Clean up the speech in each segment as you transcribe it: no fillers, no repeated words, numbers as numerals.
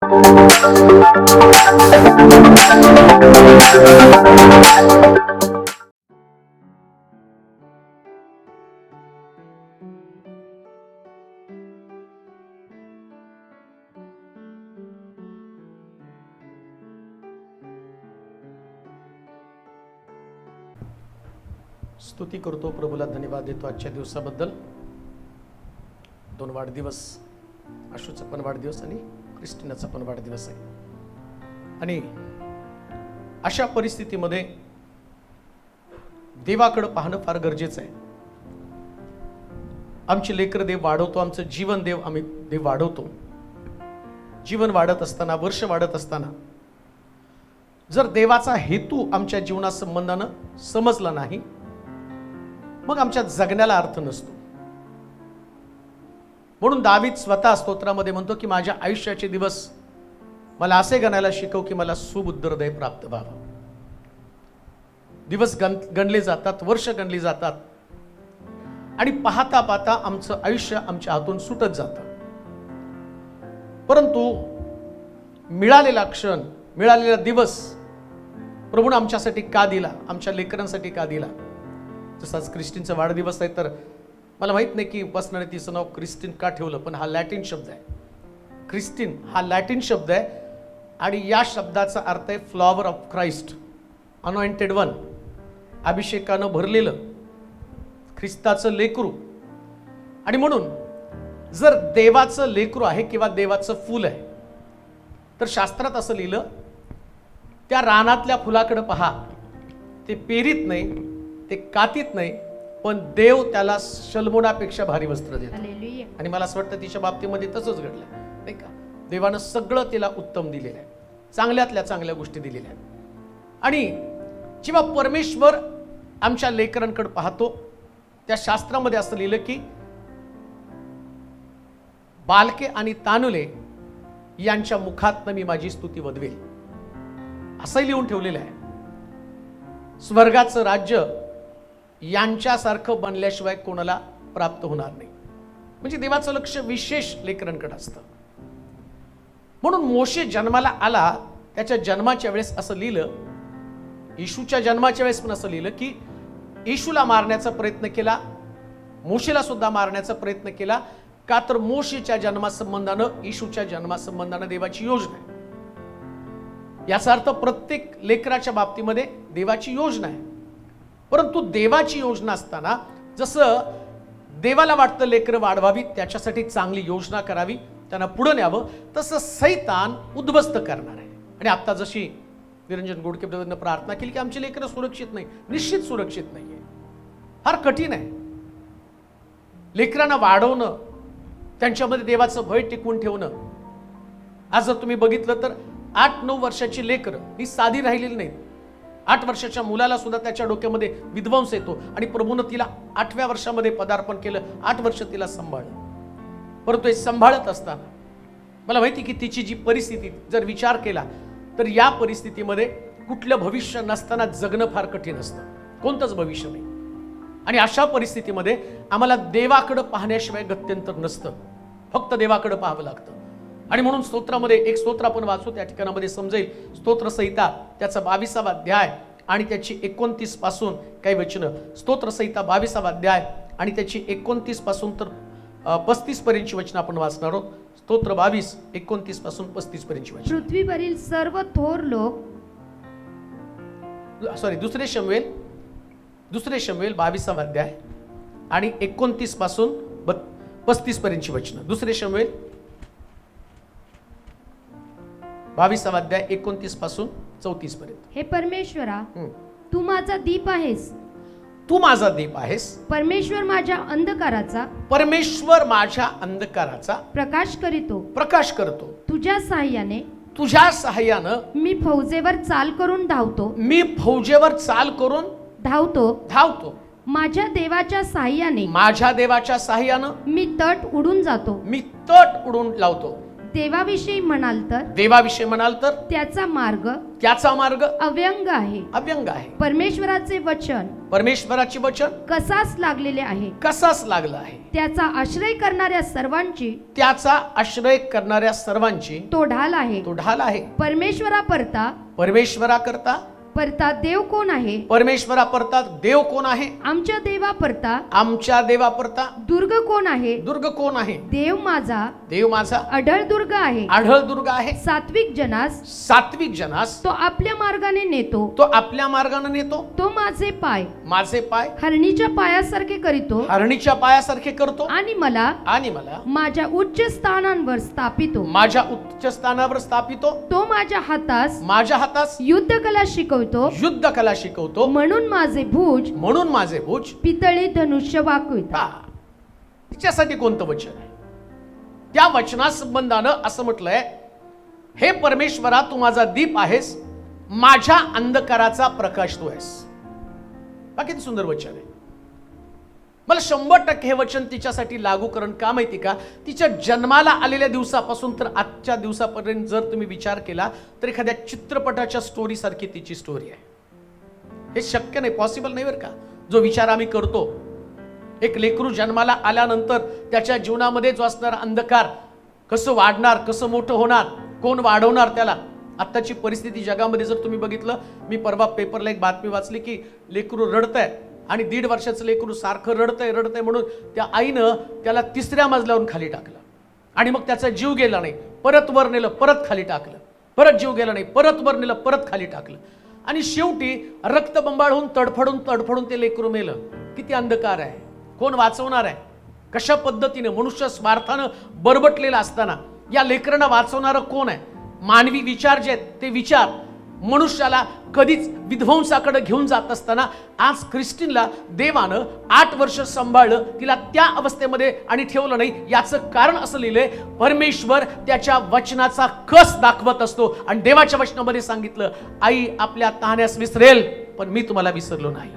स्तुती करतो, प्रभूला धन्यवाद देतो आजच्या दिवसाबद्दल. 2 वाढदिवस, आशूचा पण वाढदिवस आणि क्रिस्टिनाचा पण वाढदिवस आहे. आणि अशा परिस्थितीमध्ये देवाकडे पाहणं फार गरजेचं आहे. आमची लेकरं देव वाढवतो, आमचं जीवन आम्ही देव वाढवतो. जीवन वाढत असताना, वर्ष वाढत असताना जर देवाचा हेतू आमच्या जीवना संबंधानं समजला नाही, मग आमच्या जगण्याला अर्थ नसतो. म्हणून दावीद स्वतः स्तोत्रामध्ये म्हणतो की माझ्या आयुष्याचे दिवस मला असे गणायला शिकव की मला सुबुद्ध हृदय प्राप्त व्हावं. दिवस गणले जातात, वर्ष गणली जातात आणि पाहता पाहता आमचं आयुष्य आमच्या हातून सुटत जातं. परंतु मिळालेला क्षण, मिळालेला दिवस प्रभूने आमच्यासाठी का दिला, आमच्या लेकरांसाठी का दिला. जसाच क्रिस्टिनचा वाढदिवस आहे, तर मला माहित नाही की बसणारे तिचं नाव क्रिस्टिन का ठेवलं, पण हा लॅटिन शब्द आहे. क्रिस्टिन हा लॅटिन शब्द आहे आणि या शब्दाचा अर्थ आहे flower of Christ, anointed one, अभिषेकानं भरलेलं, ख्रिस्ताचं लेकरू. आणि म्हणून जर देवाचं लेकरू आहे किंवा देवाचं फूल आहे, तर शास्त्रात असं लिहिलं, त्या रानातल्या फुलाकडे पहा, ते पेरीत नाही, ते कातीत नाही, पण देव त्याला शलमोनापेक्षा भारी वस्त्र देतो. आणि मला असं वाटतं तिच्या बाबतीमध्ये तसंच घडलं नाही का. देवानं सगळं तिला उत्तम दिलेलं आहे, चांगल्यातल्या चांगल्या गोष्टी दिलेल्या आहेत. आणि जेव्हा परमेश्वर आमच्या लेकरांकडे पाहतो, त्या शास्त्रामध्ये असं लिहिलं की बालके आणि तानुले यांच्या मुखातनं मी माझी स्तुती वदवेल, असंही लिहून ठेवलेलं आहे. स्वर्गाचं राज्य यांच्यासारखं बनल्याशिवाय कोणाला प्राप्त होणार नाही. म्हणजे देवाचं लक्ष विशेष लेकरांकडे असतं. म्हणून मोशे जन्माला आला, त्याच्या जन्माच्या वेळेस असं लिहिलं, येशूच्या जन्माच्या वेळेस पण असं लिहिलं की येशूला मारण्याचा प्रयत्न केला, मोशेला सुद्धा मारण्याचा प्रयत्न केला. का तर मोशेच्या जन्मासंबंधानं, येशूच्या जन्मासंबंधानं देवाची योजना आहे. याचा अर्थ प्रत्येक लेकराच्या बाबतीमध्ये देवाची योजना आहे. परंतु देवाची योजना असताना जसं देवाला वाटतं लेकरं वाढवावी, त्याच्यासाठी चांगली योजना करावी, त्यांना पुढे न्यावं, तसं सैतान उद्ध्वस्त करणार आहे. आणि आता जशी निरंजन गोडके ब्रदरनं प्रार्थना केली की आमची लेकरं सुरक्षित नाही, निश्चित सुरक्षित नाही आहे. फार कठीण आहे लेकरांना वाढवणं, त्यांच्यामध्ये देवाचं भय टिकवून ठेवणं. आज जर तुम्ही बघितलं तर 8-9 वर्षाची लेकरं ही साधी राहिलेली नाहीत. 8 वर्षाच्या मुलाला सुद्धा त्याच्या डोक्यामध्ये विध्वंस येतो आणि प्रभूनं तिला 8व्या वर्षामध्ये पदार्पण केलं, 8 वर्ष तिला सांभाळलं. परंतु हे सांभाळत असताना मला माहिती की तिची जी परिस्थिती जर विचार केला तर या परिस्थितीमध्ये कुठलं भविष्य नसताना जगणं फार कठीण असतं, कोणतंच भविष्य नाही. आणि अशा परिस्थितीमध्ये आम्हाला देवाकडे पाहण्याशिवाय गत्यंतर नसतं, फक्त देवाकडे पाहावं लागतं. आणि म्हणून स्तोत्रामध्ये एक स्तोत्र आपण वाचू, त्या ठिकाणामध्ये समजेल. स्तोत्रसंहिता त्याचा 22वा अध्याय आणि त्याची 29 पासून काही वचनं. स्तोत्रसंहिता 22वा अध्याय आणि त्याची 29 पासून तर 35 पर्यंतची वचनं आपण वाचणार आहोत. स्तोत्र 22, 29 पासून 35 पर्यंतची वचनं. पृथ्वीवरील सर्व थोर लोक, दुसरे शमूएल 22वा अध्याय आणि 29 पासून 35 पर्यंतची वचनं. दुसरे शमूएल 22वा अध्याय 29 पासून 34 पर्यंत. हे परमेश्वरा, तू माझा दीप आहेस, तू माझा दीप आहेस. परमेश्वर माझ्या अंधकाराचा, परमेश्वर माझ्या अंधकाराचा प्रकाश करतो. तुझ्या सहाय्यानं मी फौजेवर चाल करून धावतो. माझ्या देवाच्या सहाय्याने मी तट उडून लावतो. देवाविषयी म्हणाल तर त्याचा मार्ग अव्यंग आहे. परमेश्वराची वचन कसास लागलेले आहे. त्याचा आश्रय करणाऱ्या सर्वांची तो ढाल आहे. परमेश्वरा करता देव कोण आहे. आमच्या देवा परता दुर्ग कोण आहे. देव माझा अढळ दुर्ग आहे. सात्विक जनास तो आपल्या मार्गाने नेतो. तो माझे पाय हरणीच्या पायासारखे करतो आणि मला माझ्या उच्च स्थानांवर स्थापितो. तो माझ्या हातास युद्धकला शिकवतो. म्हणून माझे भुज पितळी धनुष्य वाकवितात. तिच्यासाठी कोणतं वचन आहे. त्या वचनासंबंधानं असं म्हटलंय, हे परमेश्वरा तू माझा दीप आहेस, माझ्या अंधकाराचा प्रकाश तू आहेस. किती सुंदर वचन आहे. मला 100% हे वचन तिच्यासाठी लागू करण का माहिती का, तिच्या जन्माला आलेल्या दिवसापासून तर आजच्या दिवसापर्यंत जर तुम्ही विचार केला तर एखाद्या चित्रपटाच्या स्टोरी सारखी तिची स्टोरी आहे. हे शक्य नाही, पॉसिबल नाही बरं का. जो विचार आम्ही करतो, एक लेकरू जन्माला आल्यानंतर त्याच्या जीवनामध्ये जो असणारा अंधकार कसं वाढणार, कसं मोठं होणार, कोण वाढवणार त्याला. आत्ताची परिस्थिती जगामध्ये जर तुम्ही बघितलं, मी परवा पेपरला एक बातमी वाचली की लेकरू रडतंय आणि 1.5 वर्षाचं लेकरू सारखं रडतंय म्हणून त्या आईनं त्याला 3ऱ्या मजल्यावरून खाली टाकलं आणि मग त्याचा जीव गेला नाही, परत वर नेलं, परत खाली टाकलं, परत जीव गेला नाही, परत वर नेलं, परत खाली टाकलं आणि शेवटी रक्तबंबाळ होऊन तडफडून ते लेकरू मेलं. किती अंधकार आहे. कोण वाचवणार आहे. कशा पद्धतीने मनुष्य स्वार्थानं बरबटलेला असताना या लेकरांना वाचवणारं कोण आहे. मानवी विचार जे आहेत ते विचार मनुष्याला कधीच विध्वंसाकडे घेऊन जात असताना आज ख्रिस्टीनला देवानं 8 वर्ष सांभाळलं, तिला त्या अवस्थेमध्ये आणि ठेवलं नाही. याचं कारण असं लिहिलंय, परमेश्वर त्याच्या वचनाचा कस दाखवत असतो आणि देवाच्या वचनामध्ये सांगितलं, आई आपल्या ताहण्यास विसरेल पण मी तुम्हाला विसरलो नाही.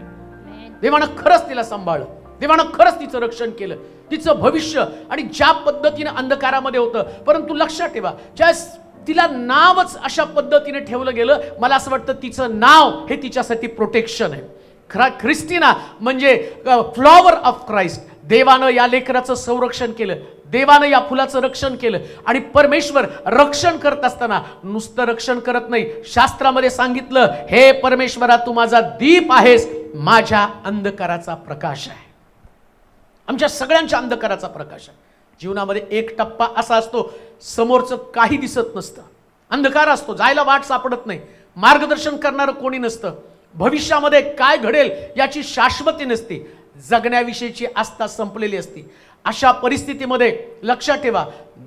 देवानं खरंच तिला सांभाळलं, देवानं खरंच तिचं रक्षण केलं, तिचं भविष्य आणि ज्या पद्धतीने अंधकारामध्ये होतं. परंतु लक्षात ठेवा, ज्या तिला नावच अशा पद्धतीने ठेवलं गेलं, मला असं वाटतं तिचं नाव हे तिच्यासाठी प्रोटेक्शन आहे. ख्रिस्टिना म्हणजे फ्लॉवर ऑफ क्राइस्ट. देवानं या लेकराचं संरक्षण केलं, देवानं या फुलाचं रक्षण केलं आणि परमेश्वर रक्षण करत असताना नुसतं रक्षण करत नाही. शास्त्रामध्ये सांगितलं, हे परमेश्वरा तू माझा दीप आहेस, माझ्या अंधकाराचा प्रकाश आहे. आमच्या सगळ्यांच्या अंधकाराचा प्रकाश आहे. जीवनामध्ये एक टप्पा असा असतो, समोरचं काही दिसत नसतं, अंधकार असतो, जायला वाट सापडत नाही, मार्गदर्शन करणारं कोणी नसतं, भविष्यामध्ये काय घडेल याची शाश्वती नसते, जगण्याविषयीची आस्था संपलेली असते. अशा परिस्थितीमध्ये लक्षात ठेवा,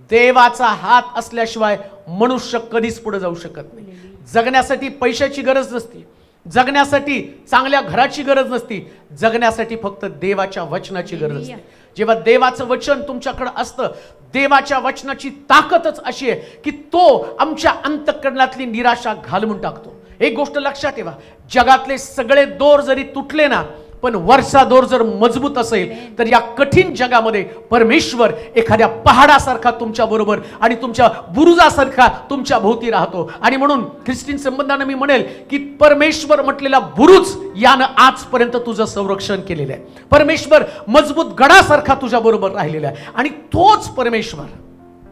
देवाचा हात असल्याशिवाय मनुष्य कधीच पुढे जाऊ शकत नाही. जगण्यासाठी पैशाची गरज नसते, जगण्यासाठी चांगल्या घराची गरज नसती, जगण्यासाठी फक्त देवाच्या वचनाची गरज असते. जेव्हा देवाचं वचन तुमच्याकडे असतं, देवाच्या वचनाची ताकदच अशी आहे की तो आमच्या अंतःकरणातली निराशा घालवून टाकतो. एक गोष्ट लक्षात ठेवा, जगातले सगळे दोर जरी तुटले ना, पण वरचा दोर जर मजबूत असेल तर या कठीण जगामध्ये परमेश्वर एखाद्या पहाडासारखा तुमच्या बरोबर आणि तुमच्या बुरुजासारखा तुमच्या भोवती राहतो. आणि म्हणून ख्रिस्तीन संबंधाने मी म्हणेल की परमेश्वर म्हटलेला बुरुज यानं आजपर्यंत तुझं संरक्षण केलेलं आहे. परमेश्वर मजबूत गडासारखा तुझ्या बरोबर राहिलेला आहे आणि तोच परमेश्वर,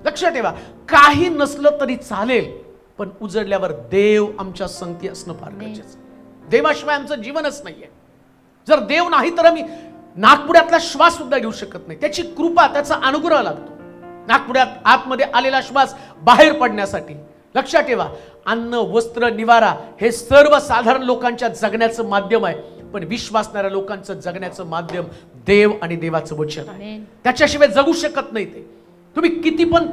लक्षात ठेवा, काही नसलं तरी चालेल पण उजडल्यावर देव आमच्या संगती असणं फार गरजेचं. देवाशिवाय आमचं जीवनच नाहीये. जर देव नाही तर आम्ही नाकपुड्यातला श्वास सुद्धा घेऊ शकत नाही. त्याची कृपा, त्याचा अनुग्रह लागतो नाकपुड्यात आतमध्ये आलेला श्वास बाहेर पडण्यासाठी. लक्षात ठेवा, अन्न, वस्त्र, निवारा हे सर्वसाधारण लोकांच्या जगण्याचं माध्यम आहे, पण विश्वासणाऱ्या लोकांचं जगण्याचं माध्यम देव आणि देवाचं वचन आहे. त्याच्याशिवाय जगू शकत नाही ते. तुम्ही किती पण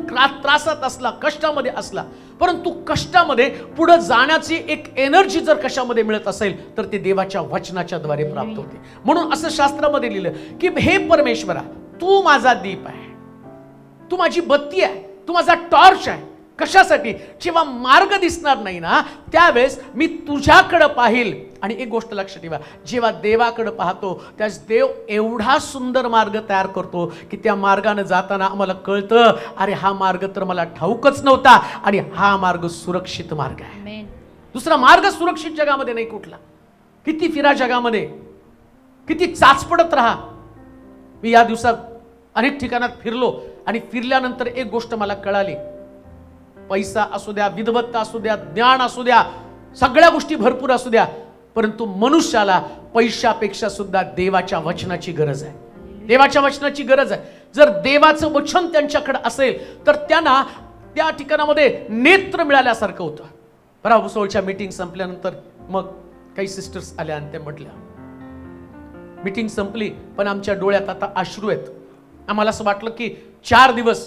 त्रासात असला, कष्टामध्ये असला, परंतु कष्टामध्ये पुढे जाण्याची एक एनर्जी जर कशामध्ये मिळत असेल तर ते देवाच्या वचनाच्या द्वारे प्राप्त होते. म्हणून असं शास्त्रामध्ये लिहिलं की हे परमेश्वरा तू माझा दीप आहे, तू माझी बत्ती आहे, तू माझा टॉर्च आहे. कशासाठी? जेव्हा मार्ग दिसणार नाही ना त्यावेळेस मी तुझ्याकडे पाहिल. आणि एक गोष्ट लक्षात ठेवा, जेव्हा देवाकडे पाहतो त्यास देव एवढा सुंदर मार्ग तयार करतो की त्या मार्गाने जाताना आम्हाला कळतं, अरे हा मार्ग तर मला ठाऊकच नव्हता आणि हा मार्ग सुरक्षित मार्ग आहे. आमेन. दुसरा मार्ग सुरक्षित जगामध्ये नाही कुठला. किती फिरा जगामध्ये, किती चाचपडत राहा. मी या दिवसात अनेक ठिकाणात फिरलो आणि फिरल्यानंतर एक गोष्ट मला कळाली, पैसा असू द्या, विद्वत्ता असू द्या, ज्ञान असू द्या, सगळ्या गोष्टी भरपूर असू द्या, परंतु मनुष्याला पैशापेक्षा सुद्धा देवाच्या वचनाची गरज आहे. देवाच्या वचनाची गरज आहे. जर देवाचं वचन त्यांच्याकडे असेल तर त्यांना त्या ठिकाणामध्ये नेत्र मिळाल्यासारखं होतं. भराभुसोळच्या मीटिंग संपल्यानंतर मग काही सिस्टर्स आल्या आणि त्या म्हटल्या, मीटिंग संपली पण आमच्या डोळ्यात आता अश्रू आहेत. आम्हाला असं वाटलं की 4 दिवस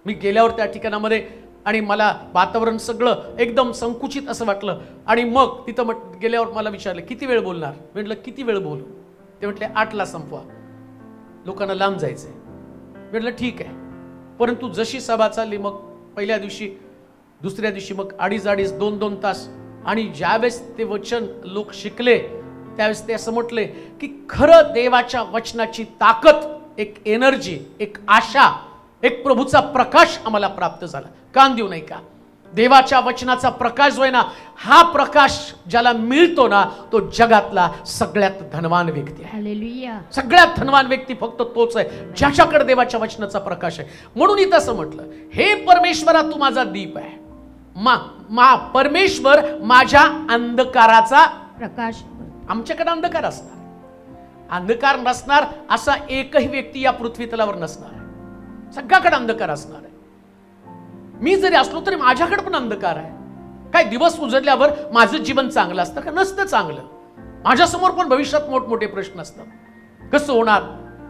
मी गेल्यावर त्या ठिकाणामध्ये आणि मला वातावरण सगळं एकदम संकुचित असं वाटलं. आणि मग तिथं गेल्यावर मला विचारलं किती वेळ बोलणार. म्हटलं किती वेळ बोलू. ते म्हटले 8ला संपवा, लोकांना लांब जायचंय. म्हटलं ठीक आहे. परंतु जशी सभा चालली मग पहिल्या दिवशी, दुसऱ्या दिवशी मग 2.5 2 तास. आणि ज्यावेळेस ते वचन लोक शिकले त्यावेळेस ते असं म्हटले की खरं देवाच्या वचनाची ताकद, एक एनर्जी, एक आशा, एक प्रभूचा प्रकाश आम्हाला प्राप्त झाला. कान देऊ नाही का? देवाच्या वचनाचा प्रकाश जो आहे ना, हा प्रकाश ज्याला मिळतो ना तो जगातला सगळ्यात धनवान व्यक्ती आहे. हालेलुया. सगळ्यात धनवान व्यक्ती फक्त तोच आहे ज्याच्याकडे देवाच्या वचनाचा प्रकाश आहे. म्हणून इथं असं म्हटलं, हे परमेश्वरा तू माझा दीप आहे. परमेश्वर माझ्या अंधकाराचा प्रकाश. आमच्याकडे अंधकार असणार, अंधकार नसणार असा एकही व्यक्ती या पृथ्वी तलावर नसणार आहे. सगळ्याकडे अंधकार असणार आहे. मी जरी असलो तरी माझ्याकडे पण अंधकार आहे. काय दिवस उजडल्यावर माझं जीवन चांगलं असतं का? नसतं चांगलं. माझ्यासमोर पण भविष्यात मोठमोठे प्रश्न असतात. कसं होणार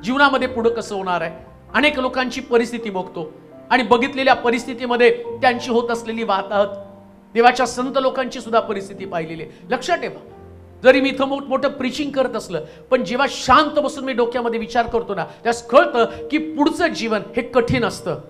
जीवनामध्ये, पुढं कसं होणार आहे. अनेक लोकांची परिस्थिती बघतो आणि बघितलेल्या परिस्थितीमध्ये त्यांची होत असलेली वाताहत, देवाच्या संत लोकांची सुद्धा परिस्थिती पाहिलेली आहे. लक्षात ठेवा, जरी मी इथं मोठमोठं प्रीचिंग करत असलं पण जेव्हा शांत बसून मी डोक्यामध्ये विचार करतो ना त्यास कळतं की पुढचं जीवन हे कठीण असतं.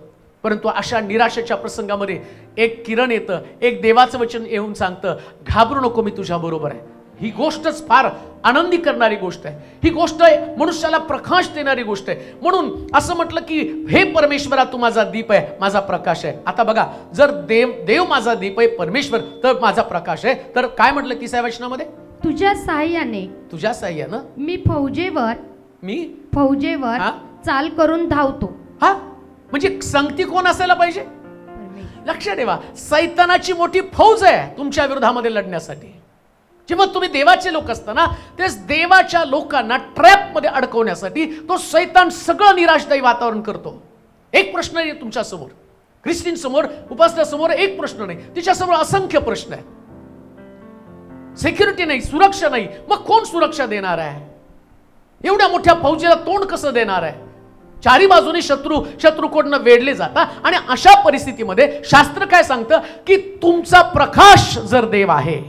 परंतु अशा निराशेच्या प्रसंगामध्ये एक किरण येतं, एक देवाचं वचन येऊन सांगतं, घाबरू नको, मी तुझ्या बरोबर आहे. ही गोष्टच फार आनंदी करणारी गोष्ट आहे. ही गोष्ट मनुष्याला प्रकाश देणारी गोष्ट आहे. म्हणून असं म्हटलं की हे परमेश्वरा तू माझा दीप आहे, माझा प्रकाश आहे. आता बघा, जर देव माझा दीप आहे, परमेश्वर तर माझा प्रकाश आहे, तर काय म्हटलं 30व्या वचनामध्ये? तुझ्या साह्याने, तुझ्या साह्यानं मी फौजेवर हा? चाल करून धावतो. हा म्हणजे संगती कोण असायला पाहिजे? लक्षात ठेवा, सैतानाची मोठी फौज आहे तुमच्या विरोधामध्ये लढण्यासाठी. जेव्हा तुम्ही देवाचे लोक असताना तेच देवाच्या लोकांना ट्रॅप मध्ये अडकवण्यासाठी तो सैतान सगळं निराशदायी वातावरण करतो. एक प्रश्न आहे तुमच्या समोर, ख्रिस्तीन समोर, उपासनासमोर एक प्रश्न नाही, तिच्यासमोर असंख्य प्रश्न आहेत. सिक्युरिटी नाही, सुरक्षा नाही, मग कोण सुरक्षा देणार आहे? एवढ्या मोठ्या फौजेला तोंड कसं देणार आहे? चारी बाजूने शत्रूकडनं वेढले जातात. आणि अशा परिस्थितीमध्ये शास्त्र काय सांगतं की तुमचा प्रकाश जर देव आहे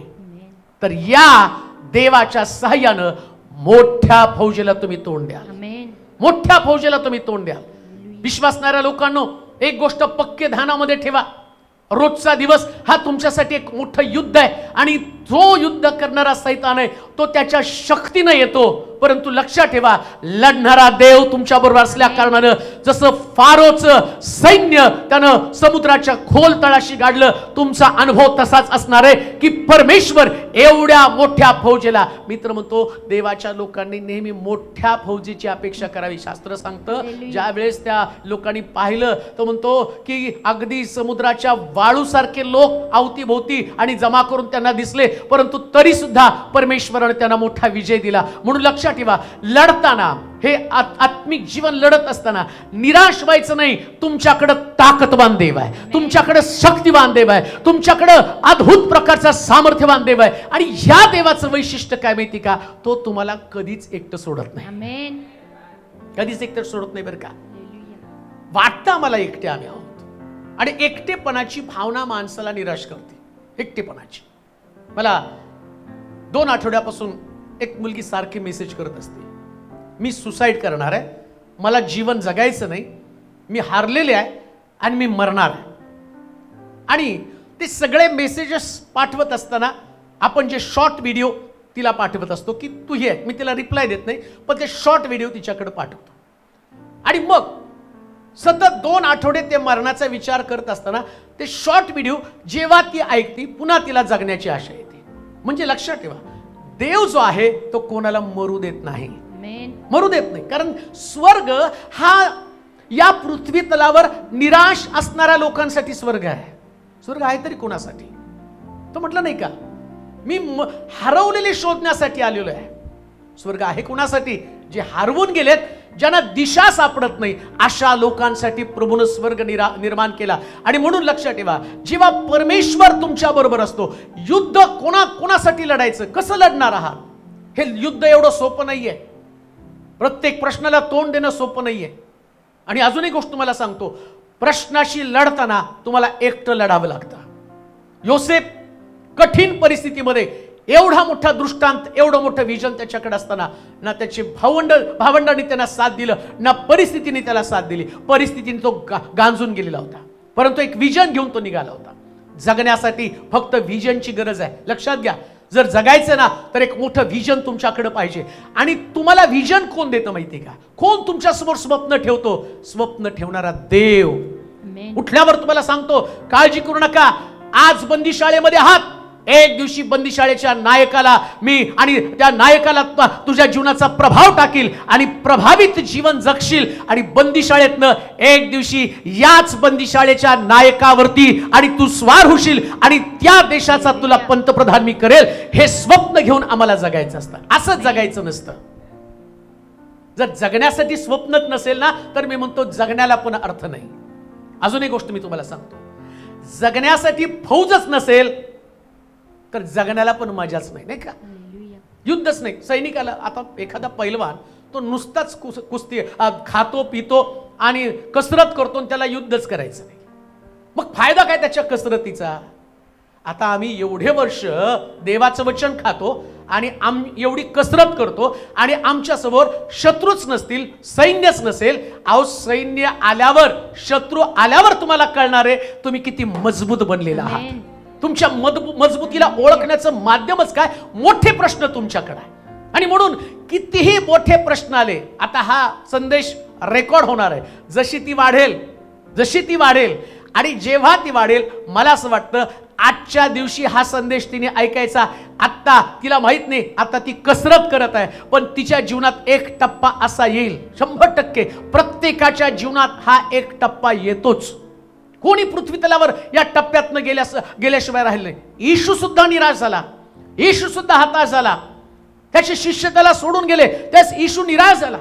तर या देवाच्या सहाय्यानं मोठ्या फौजेला तुम्ही तोंड द्याल. आमेन. मोठ्या फौजेला तुम्ही तोंड द्याल. विश्वासणाऱ्या लोकांनो, एक गोष्ट पक्के ध्यानामध्ये ठेवा, रोजचा दिवस हा तुमच्यासाठी एक मोठं युद्ध आहे. आणि जो युद्ध करणारा सैतान आहे तो त्याच्या शक्तीने येतो, परंतु लक्षात ठेवा, लढणारा देव तुमच्या बरोबर असल्या कारणानं जसं फारोचं सैन्य त्यानं समुद्राच्या खोल तळाशी गाडलं, तुमचा अनुभव तसाच असणार आहे की परमेश्वर एवढ्या मोठ्या फौजेला. मित्र म्हणतो, देवाच्या लोकांनी नेहमी मोठ्या फौजेची अपेक्षा करावी. शास्त्र सांगतं, ज्या वेळेस त्या लोकांनी पाहिलं तर म्हणतो की अगदी समुद्राच्या वाळूसारखे लोक अवतीभोवती आणि जमा करून त्यांना दिसले, परंतु तरी सुद्धा परमेश्वराने त्यांना मोठा विजय दिला. म्हणून लक्षात ठेवा, लढताना, हे आत्मिक जीवन लढत असताना निराश व्हायचं नाही. तुमच्याकडे ताकदवान देव आहे, तुमच्याकडे शक्तिवान देव आहे, तुमच्याकडे अद्भुत प्रकारचा सामर्थ्यवान देव आहे. आणि ह्या देवाचं वैशिष्ट्य काय माहिती का? तो तुम्हाला कधीच एकटं सोडत नाही. आमेन. कधीच एकटं सोडत नाही बरं का. वाटतं आम्हाला एकटे आम्ही आहोत आणि एकटेपणाची भावना माणसाला निराश करते. एकटेपणाची. मला 2 आठवड्यापासून एक मुलगी सारखी मेसेज करत असते, मी सुसाईड करणार आहे, मला जीवन जगायचं नाही, मी हारलेले आहे आणि मी मरणार आहे. आणि ते सगळे मेसेजेस पाठवत असताना आपण जे शॉर्ट व्हिडिओ तिला पाठवत असतो की तू हे, मी तिला रिप्लाय देत नाही, पण ते शॉर्ट व्हिडिओ तिच्याकडे पाठवतो. आणि मग सतत 2 आठवडे ते मरणाचा विचार करत असताना ते शॉर्ट व्हिडिओ जेव्हा ती ऐकते पुन्हा तिला जगण्याची आशा येते. म्हणजे लक्षात ठेवा, देव जो आहे तो कोणाला मरू देत नाही, मरू देत नाही. कारण स्वर्ग हा या पृथ्वी तलावर निराश असणाऱ्या लोकांसाठी स्वर्ग आहे. स्वर्ग आहे तरी कोणासाठी? तो म्हटलं नाही का, मी हरवलेले शोधण्यासाठी आलेलो आहे. स्वर्ग आहे कोणासाठी? जे हरवून गेलेत, ज्यांना दिशा सापडत नाही, अशा लोकांसाठी प्रभूने स्वर्ग निर्माण केला. आणि म्हणून लक्षात ठेवा, जेव्हा परमेश्वर तुमच्या बरोबर असतो, युद्ध कोणासाठी लढायचं, कसं लढणार आहात? हे युद्ध एवढं सोपं नाहीये. प्रत्येक प्रश्नाला तोंड देणं सोपं नाहीये. आणि अजून एक गोष्ट तुम्हाला सांगतो, प्रश्नाशी लढताना तुम्हाला एकटं लढावं लागतं. योसेफ कठीण परिस्थितीमध्ये एवढा मोठा दृष्टांत, एवढं मोठं विजन त्याच्याकडे असताना ना त्याचे भावंडांनी त्यांना साथ दिलं, ना परिस्थितीने त्याला साथ दिली. परिस्थितीने तो गांजून गेलेला होता, परंतु एक विजन घेऊन तो निघाला होता. जगण्यासाठी फक्त विजनची गरज आहे. लक्षात घ्या, जर जगायचं ना तर एक मोठं विजन तुमच्याकडे पाहिजे. आणि तुम्हाला विजन कोण देतं माहिती का? कोण तुमच्यासमोर स्वप्न ठेवतो? स्वप्न ठेवणारा देव. उठल्यावर तुम्हाला सांगतो, काळजी करू नका, आज बंदीशाळेमध्ये आहात, एक दिवशी बंदीशाळेच्या नायकाला मी आणि त्या नायकाला तुझ्या जीवनाचा प्रभाव टाकील आणि प्रभावित जीवन जगशील. आणि बंदीशाळेतनं एक दिवशी याच बंदीशाळेच्या नायकावरती आणि तू स्वार होशील आणि त्या देशाचा तुला पंतप्रधान मी करेल. हे स्वप्न घेऊन आम्हाला जगायचं असतं. असं जगायचं नसतं. जर जगण्यासाठी स्वप्नच नसेल ना तर मी म्हणतो जगण्याला पण अर्थ नाही. अजून एक गोष्ट मी तुम्हाला सांगतो, जगण्यासाठी फौजच नसेल तर जगण्याला पण मजाच नाही, नाही का? युद्धच नाही. सैनिकाला आता एखादा पैलवान तो नुसताच कुस्ती खातो पितो आणि कसरत करतो, त्याला युद्धच करायचं नाही. मग फायदा काय त्याच्या कसरतीचा? आता आम्ही एवढे वर्ष देवाचं वचन खातो आणि एवढी कसरत करतो आणि आमच्या समोर शत्रूच नसतील, सैन्यच नसेल. अहो, सैन्य आल्यावर, शत्रू आल्यावर तुम्हाला कळणार आहे तुम्ही किती मजबूत बनलेला आहात. तुमच्या मजबूतीला ओळखण्याचं माध्यमच काय? मोठे प्रश्न तुमच्याकडे आहे. आणि म्हणून कितीही मोठे प्रश्न आले, आता हा संदेश रेकॉर्ड होणार आहे. जशी ती वाढेल आणि जेव्हा ती वाढेल, मला असं वाटतं आजच्या दिवशी हा संदेश तिने ऐकायचा. आत्ता तिला माहित नाही, आता ती कसरत करत आहे, पण तिच्या जीवनात एक टप्पा असा येईल, 100% प्रत्येकाच्या जीवनात हा एक टप्पा येतोच. कोणी पृथ्वी तलावर या टप्प्यातनं गेल्याशिवाय राहिले नाही. येशू सुद्धा निराश झाला, येशू सुद्धा हताश झाला, त्याचे शिष्य त्याला सोडून गेले, त्यास येशू निराश झाला.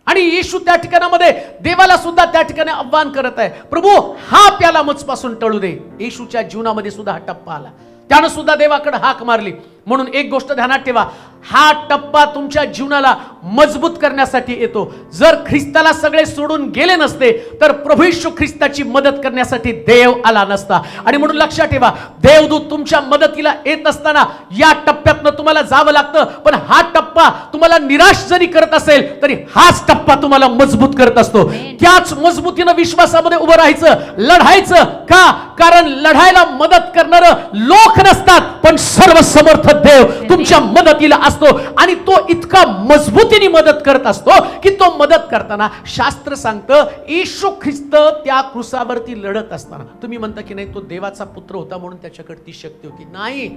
आणि येशू त्या ठिकाणामध्ये देवाला सुद्धा त्या ठिकाणी आव्हान करत आहे, प्रभू हा प्याला मुझपासून टळू दे. येशूच्या जीवनामध्ये सुद्धा हा टप्पा आला, त्यानं सुद्धा देवाकडे हाक मारली. म्हणून एक गोष्ट ध्यानात ठेवा, हा टप्पा तुमच्या जीवनाला मजबूत करण्यासाठी येतो. जर ख्रिस्ताला सगळे सोडून गेले नसते तर प्रभू येशू ख्रिस्ताची मदत करण्यासाठी देव आला नसता. आणि म्हणून लक्षात ठेवा, देवदूत तुमच्या मदतीला येत असताना या टप्प्यातनं तुम्हाला जावं लागतं. पण हा टप्पा तुम्हाला निराश जरी करत असेल तरी हाच टप्पा तुम्हाला मजबूत करत असतो. त्याच मजबूतीनं विश्वासामध्ये उभं राहायचं, लढायचं. का? कारण लढायला मदत करणारं लोक नसतात, पण सर्वसमर्थ देव तुमच्या मदतीला असतो. आणि तो इतका मजबूतीने मदत करत असतो की तो मदत करताना शास्त्र सांगतं, येशू ख्रिस्त त्या क्रूसावरती लढत असताना, तुम्ही म्हणता की नाही तो देवाचा पुत्र होता म्हणून त्याच्याकडे ती शक्ती होती. नाही,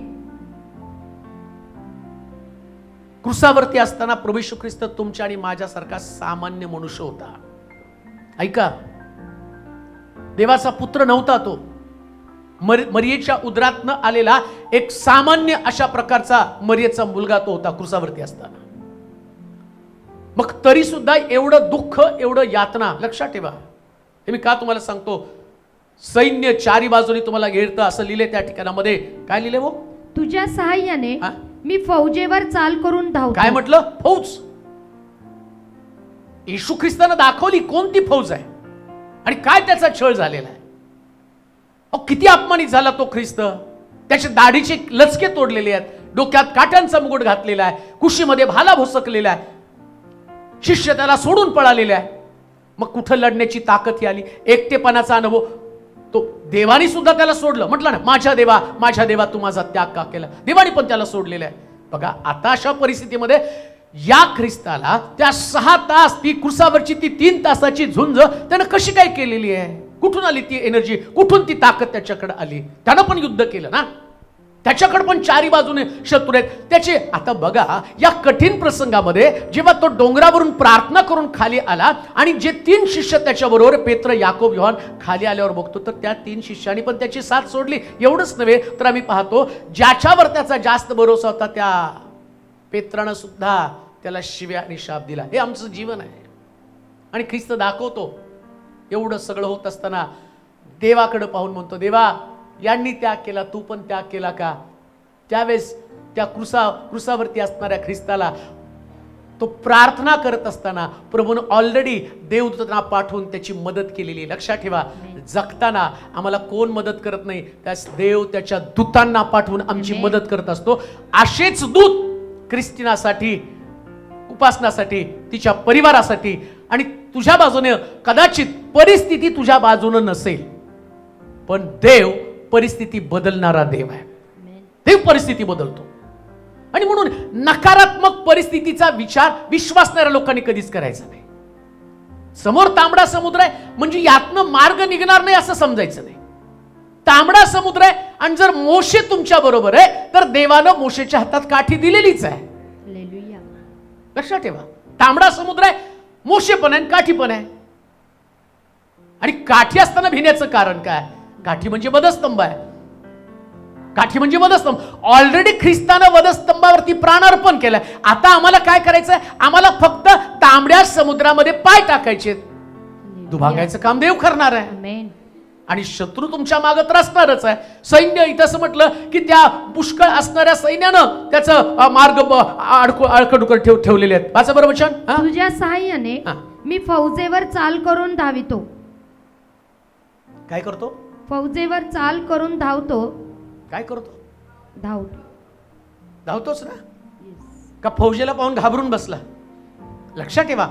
क्रूसावरती असताना प्रभू येशू ख्रिस्त तुमच्या आणि माझ्यासारखा सामान्य मनुष्य होता. ऐका, देवाचा पुत्र नव्हता तो, मरियेच्या उदरातनं आलेला एक सामान्य अशा प्रकारचा मरियेचा मुलगा तो होता क्रूसावरती असताना. मग तरी सुद्धा एवढं दुःख, एवढं यातना. लक्षात ठेवा, हे मी का तुम्हाला सांगतो, सैन्य चारी बाजूनी तुम्हाला घेरतं असं लिहिले त्या ठिकाणामध्ये. काय लिहिले हो? तुझ्या सहाय्याने मी फौजेवर चाल करून धावतो. काय म्हटलं? फौज. येशू ख्रिस्तानं दाखवली कोणती फौज आहे आणि काय त्याचा छळ झालेला आहे. किती अपमानित झाला तो ख्रिस्त. त्याच्या दाढीचे लचके तोडलेले आहेत, डोक्यात काट्यांचा मुकुट घातलेला आहे, कुशीमध्ये भाला भोसकलेला आहे, शिष्य त्याला सोडून पळालेले आहे. मग कुठं लढण्याची ताकद आली? एकटेपणाचा अनुभव. तो देवाने सुद्धा त्याला सोडलं. म्हटलं ना, माझ्या देवा तू माझा त्याग का केला. देवाने पण त्याला सोडलेलं आहे. बघा, आता अशा परिस्थितीमध्ये या ख्रिस्ताला त्या 6 तास ती क्रुसावरची ती 3 तासाची झुंज त्यानं कशी काय केलेली आहे? कुठून आली ती एनर्जी? कुठून ती ताकद त्याच्याकडे आली? त्यानं पण युद्ध केलं ना. त्याच्याकडे पण चारी बाजूने शत्रू आहेत त्याचे. आता बघा, या कठीण प्रसंगामध्ये जेव्हा तो डोंगरावरून प्रार्थना करून खाली आला आणि जे 3 शिष्य त्याच्याबरोबर पेत्र, याकोब, योहान खाली आल्यावर बघतो तर त्या 3 शिष्यांनी पण त्याची साथ सोडली. एवढंच नव्हे तर आम्ही पाहतो ज्याच्यावर त्याचा जास्त भरोसा होता त्या पेत्रानं सुद्धा त्याला शिव्या आणि शाप दिला. हे आमचं जीवन आहे. आणि ख्रिस्त दाखवतो एवढं सगळं होत असताना देवाकडे पाहून म्हणतो, देवा यांनी त्याग केला, तू पण त्याग केला का? त्यावेळेस त्या क्रुसावरती असणाऱ्या ख्रिस्ताला तो प्रार्थना करत असताना प्रभूने ऑलरेडी देवदूतांना पाठवून त्याची मदत केलेली. लक्षात ठेवा, जगताना आम्हाला कोण मदत करत नाही, त्यास देव त्याच्या दूतांना पाठवून आमची मदत करत असतो. असेच दूत क्रिस्टिनासाठी, उपासनासाठी, तिच्या परिवारासाठी आणि तुझ्या बाजूने कदाचित परिस्थिती तुझ्या बाजूने नसेल, पण देव परिस्थिती बदलणारा देव आहे. देव परिस्थिती बदलतो. आणि म्हणून नकारात्मक परिस्थितीचा विचार विश्वासणाऱ्या लोकांनी कधीच करायचा नाही. समोर तांबडा समुद्र आहे म्हणजे यातनं मार्ग निघणार नाही असं समजायचं नाही. तांबडा समुद्र आहे आणि जर मोशे तुमच्या बरोबर आहे तर देवानं मोशेच्या हातात काठी दिलेलीच आहे. लक्षात ठेवा, तांबडा समुद्र आहे, मोशे पण आहे, काठी पण आहे. आणि काठी असताना भिण्याचं कारण काय? काठी म्हणजे वधस्तंभ आहे. काठी म्हणजे वधस्तंभ. ऑलरेडी ख्रिस्तानं वधस्तंभावरती प्राणार्पण केलंय. आता आम्हाला काय करायचंय? आम्हाला फक्त तांबड्या समुद्रामध्ये पाय टाकायचे. दुभागायचं काम देव करणार आहे. आणि शत्रू तुमच्या मागे त्रसणारच आहे. सैन्य इथं असं म्हटलं की त्या पुष्कळ असणाऱ्या सैन्यानं त्याचं मार्ग अडकडुकड ठेवलेले आहेत. वाचा बरं वचन. तुझ्या सहाय्याने मी फौजेवर चाल करून धावितो. काय करतो? फौजेवर चाल करून धावतो. काय करतो? धावतोच ना. का फौजेला पाहून घाबरून बसला? लक्षात ठेवा,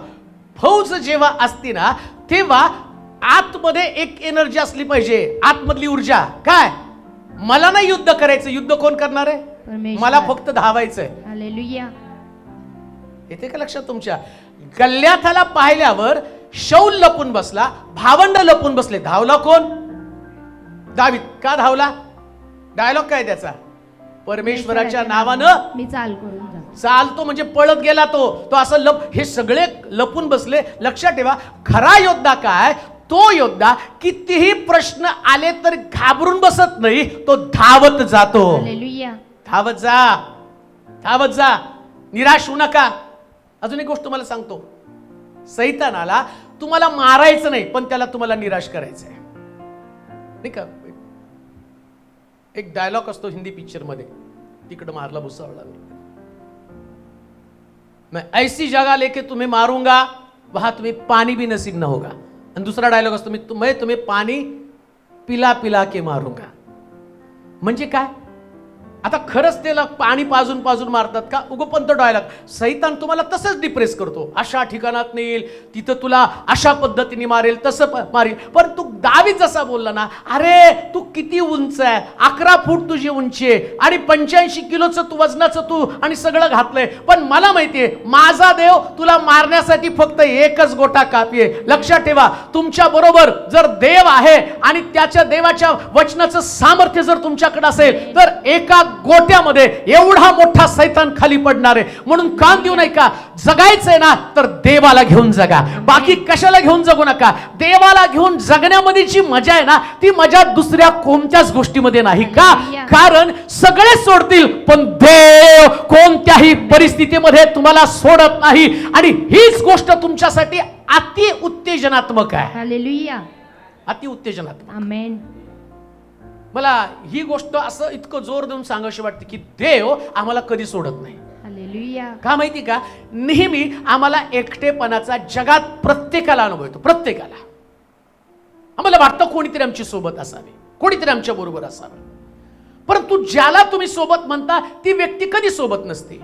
फौज जेव्हा असते ना तेव्हा आतमध्ये एक एनर्जी असली पाहिजे. आतमधली ऊर्जा काय? मला नाही युद्ध करायचं. युद्ध कोण करणार आहे? मला फक्त धावायचंय. हालेलुया. येते का लक्षात तुमच्या? गल्ल्याथाला पाहिल्यावर शौल लपून बसला, भावंड लपून बसले. धावला कोण? दावीद. का धावला? डायलॉग काय त्याचा? परमेश्वराच्या नावानं मी चाल करून चालतो म्हणजे पळत गेला तो असं हे सगळे लपून बसले. लक्षात ठेवा, खरा योद्धा काय? तो योद्धा कितीही प्रश्न आले तर घाबरून बसत नाही, तो धावत जातो. हालेलुया. धावत जा, निराश होऊ नका. अजून एक गोष्ट तुम्हाला सांगतो, सैतानाला तुम्हाला मारायचं नाही पण त्याला तुम्हाला निराश करायचं आहे. नाही का? एक डायलॉग असतो हिंदी पिक्चर मध्ये, तिकडे मारला भुसावळा, मैं ऐसी जगह लेके तुम्हें मारूंगा वहां तुम्हें पानी भी नसीब न होगा. आणि दुसरा डायलॉग असतो, मैं तुम्हें पानी पिला पिला के मारूंगा. म्हणजे काय? आता खरंच त्याला पाणी पाजून पाजून मारतात का? उगोपण तो डायलॉग. सैतान तुम्हाला तसंच डिप्रेस करतो. अशा ठिकाणात नेईल, तिथं तुला अशा पद्धतीने मारेल, तसं मारेल. पण तू दावीद जसा बोलला ना, अरे तू किती उंच आहे, 11 फूट तुझी उंची आहे आणि 85 किलोचं तू वजनाचं तू आणि सगळं घातलंय, पण मला माहितीये माझा देव तुला मारण्यासाठी फक्त एकच गोटा कापी आहे. लक्षात ठेवा, तुमच्या बरोबर जर देव आहे आणि त्याच्या देवाच्या वचनाचं सामर्थ्य जर तुमच्याकडे असेल तर एका गोट्यामध्ये एवढा मोठा सैतान खाली पडणार आहे. म्हणून कान देऊ नये का? जगायचंय ना तर देवाला घेऊन जगा. बाकी कशाला घेऊन जगू नका. देवाला घेऊन जगण्यामध्ये जी मजा आहे ना, ती मजा दुसऱ्या कोणत्याच गोष्टीमध्ये नाही. का? कारण सगळे सोडतील पण देव कोणत्याही परिस्थितीमध्ये तुम्हाला सोडत नाही. आणि हीच गोष्ट तुमच्यासाठी अति उत्तेजनात्मक आहे. हालेलुया. अति उत्तेजनात्मक. आमेन. मला ही गोष्ट असं इतकं जोर देऊन सांगावीशी वाटते की देव आम्हाला कधी सोडत नाही. हालेलुया. का माहिती का? नेहमी आम्हाला एकटेपणाचा जगात प्रत्येकाला अनुभव येतो. प्रत्येकाला आम्हाला वाटतं कोणीतरी आमची सोबत असावी, कोणीतरी आमच्या बरोबर असावं. परंतु ज्याला तुम्ही सोबत म्हणता ती व्यक्ती कधी सोबत नसते.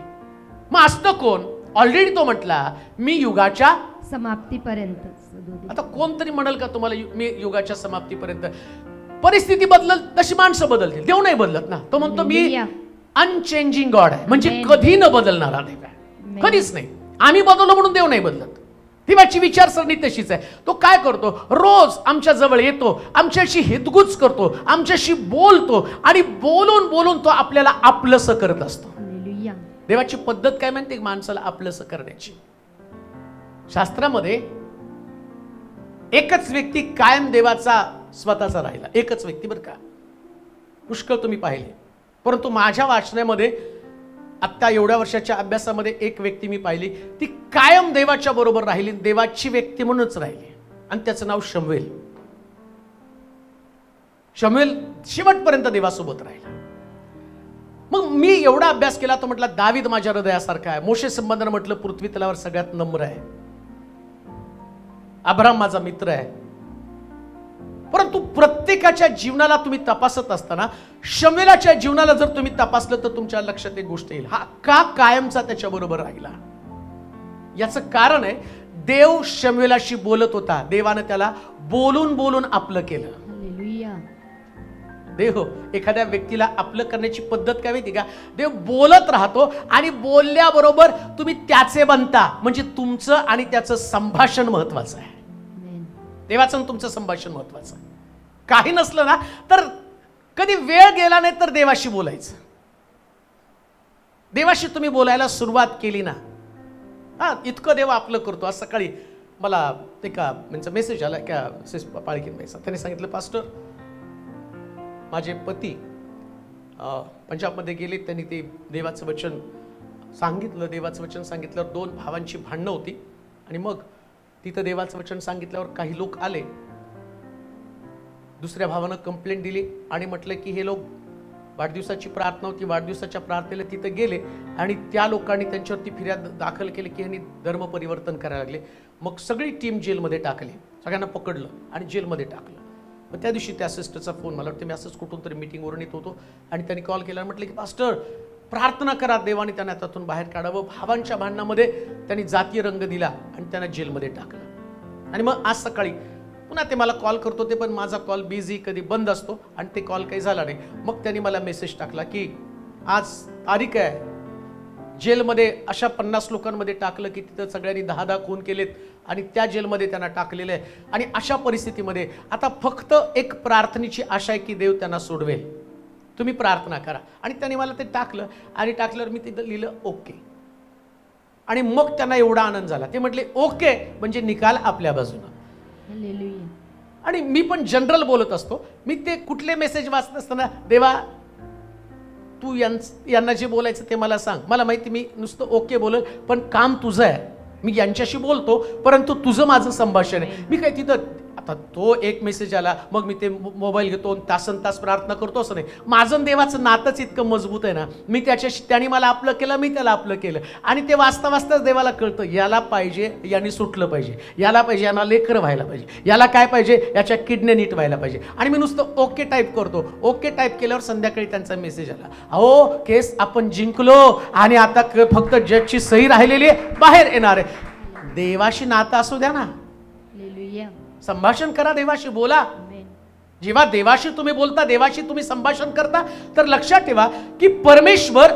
मग असतं कोण? ऑलरेडी तो म्हटला मी युगाच्या समाप्तीपर्यंत. आता कोणतरी म्हणाल का तुम्हाला मी युगाच्या समाप्तीपर्यंत? परिस्थिती बदलल तशी माणसं बदलतील, देव नाही बदलत ना. तो म्हणतो मी Hallelujah. अनचेंजिंग गॉड आहे, म्हणजे Amen. कधी न बदलणारा देव आहे, Amen. कधीच नाही. आम्ही बदललो म्हणून देव नाही बदलत. देवाची विचारसरणी तशीच आहे. तो काय करतो, रोज आमच्या जवळ येतो, आमच्याशी हितगुज करतो, आमच्याशी बोलतो आणि बोलून बोलून तो आपल्याला आपलंसं करत असतो. Hallelujah. देवाची पद्धत काय म्हणते, माणसाला आपलंसं करण्याची. शास्त्रामध्ये एकच व्यक्ती कायम देवाचा स्वतःचा राहिला, एकच व्यक्ती बरं का. पुष्कळ तुम्ही पाहिले, परंतु माझ्या वाचण्यामध्ये आत्ता एवढ्या वर्षाच्या अभ्यासामध्ये एक व्यक्ती मी पाहिली, ती कायम देवाच्या बरोबर राहिली, देवाची व्यक्ती म्हणूनच राहिली, आणि त्याचं नाव शमूएल. शमूएल शेवटपर्यंत देवासोबत राहिला. मग मी एवढा अभ्यास केला तो म्हटला दावीद माझ्या हृदयासारखा आहे. मोशे संबंधानं म्हटलं पृथ्वी तलावर सगळ्यात नम्र आहे. अब्राम माझा मित्र आहे. परंतु प्रत्येकाच्या जीवनाला तुम्ही तपासत असताना शमूएलाच्या जीवनाला जर तुम्ही तपासलं तर तुमच्या लक्षात एक गोष्ट येईल, हा का कायमचा त्याच्याबरोबर राहिला. याचं कारण आहे, देव शमूएलाशी बोलत होता, देवानं त्याला बोलून बोलून आपलं केलं. Hallelujah. देव एखाद्या व्यक्तीला आपलं करण्याची पद्धत काय माहिती का, देव बोलत राहतो आणि बोलल्याबरोबर तुम्ही त्याचे बनता, म्हणजे तुमचं आणि त्याचं संभाषण महत्वाचं आहे. Amen. देवाचं आणि तुमचं संभाषण महत्वाचं आहे. काही नसलं ना तर कधी वेळ गेला नाही तर देवाशी बोलायचं. देवाशी तुम्ही बोलायला सुरुवात केली ना, इतकं देव आपलं करतो. आज सकाळी मला ते का म्हणजे मेसेज आला का पाळकीन बाईचा, त्याने सांगितलं पास्टर माझे पती पंजाबमध्ये गेले, त्यांनी ते देवाचं वचन सांगितलं. देवाचं वचन सांगितल्यावर 2 भावांची भांडणं होती, आणि मग तिथं देवाचं वचन सांगितल्यावर काही लोक आले, दुसऱ्या भावानं कंप्लेंट दिली आणि म्हटलं की हे लोक वाढदिवसाची प्रार्थना होती, वाढदिवसाच्या प्रार्थनेला तिथं गेले आणि त्या लोकांनी त्यांच्यावरती फिर्याद दाखल केली की यांनी धर्म परिवर्तन करायला लागले. मग सगळी टीम जेलमध्ये टाकली, सगळ्यांना पकडलं आणि जेलमध्ये टाकलं. मग त्या दिवशी त्या सिस्टरचा फोन, मला वाटतं मी असंच कुठून तरी मीटिंगवरून येत होतो आणि त्यांनी कॉल केला आणि म्हटलं की पास्टर प्रार्थना करा, देवाने त्यांना त्यातून बाहेर काढावं. भावांच्या भांडणामध्ये त्यांनी जातीय रंग दिला आणि त्यांना जेलमध्ये टाकलं. आणि मग आज सकाळी पुन्हा ते मला कॉल करत होते, पण माझा कॉल बिझी, कधी बंद असतो आणि ते कॉल काही झाला नाही. मग त्यांनी मला मेसेज टाकला की आज तारीख आहे, जेलमध्ये अशा 50 लोकांमध्ये टाकलं की तिथं सगळ्यांनी 10 खून केलेत आणि त्या जेलमध्ये त्यांना टाकलेलं आहे. आणि अशा परिस्थितीमध्ये आता फक्त एक प्रार्थनेची आशा आहे की देव त्यांना सोडवेल, तुम्ही प्रार्थना करा. आणि त्यांनी मला ते टाकलं आणि टाकल्यावर मी तिथं लिहिलं ओके. आणि मग त्यांना एवढा आनंद झाला, ते म्हटले ओके म्हणजे निकाल आपल्या बाजूनं. Hallelujah. आणि मी पण जनरल बोलत असतो, मी ते कुठले मेसेज वाचत असताना देवा तू यांना जे बोलायचं ते मला सांग. मला माहिती मी नुसतं ओके बोलल, पण काम तुझं आहे, मी यांच्याशी बोलतो परंतु तुझं माझं संभाषण आहे. मी काय तिथं आता तो एक मेसेज आला मग मी ते मोबाईल घेतो तासन तास प्रार्थना करतो असं नाही. माझं देवाचं नातंच इतकं मजबूत आहे ना, मी त्याच्याशी, त्याने मला आपलं केलं, मी त्याला आपलं केलं. आणि ते वाचता वाचताच देवाला कळतं याला पाहिजे, याने सुटलं पाहिजे, याला पाहिजे, यांना लेकरं व्हायला पाहिजे, याला काय पाहिजे, याच्या किडण्या नीट व्हायला पाहिजे. आणि मी नुसतं ओके टाईप करतो. ओके टाईप केल्यावर संध्याकाळी त्यांचा मेसेज आला, अहो केस आपण जिंकलो आणि आता फक्त जजची सही राहिलेली आहे, बाहेर येणार आहे. देवाशी नातं असू द्या ना, Hallelujah. संभाषण करा, देवाशी बोला. Amen. जेव्हा देवाशी तुम्ही बोलता, देवाशी तुम्ही संभाषण करता, तर लक्षात ठेवा की परमेश्वर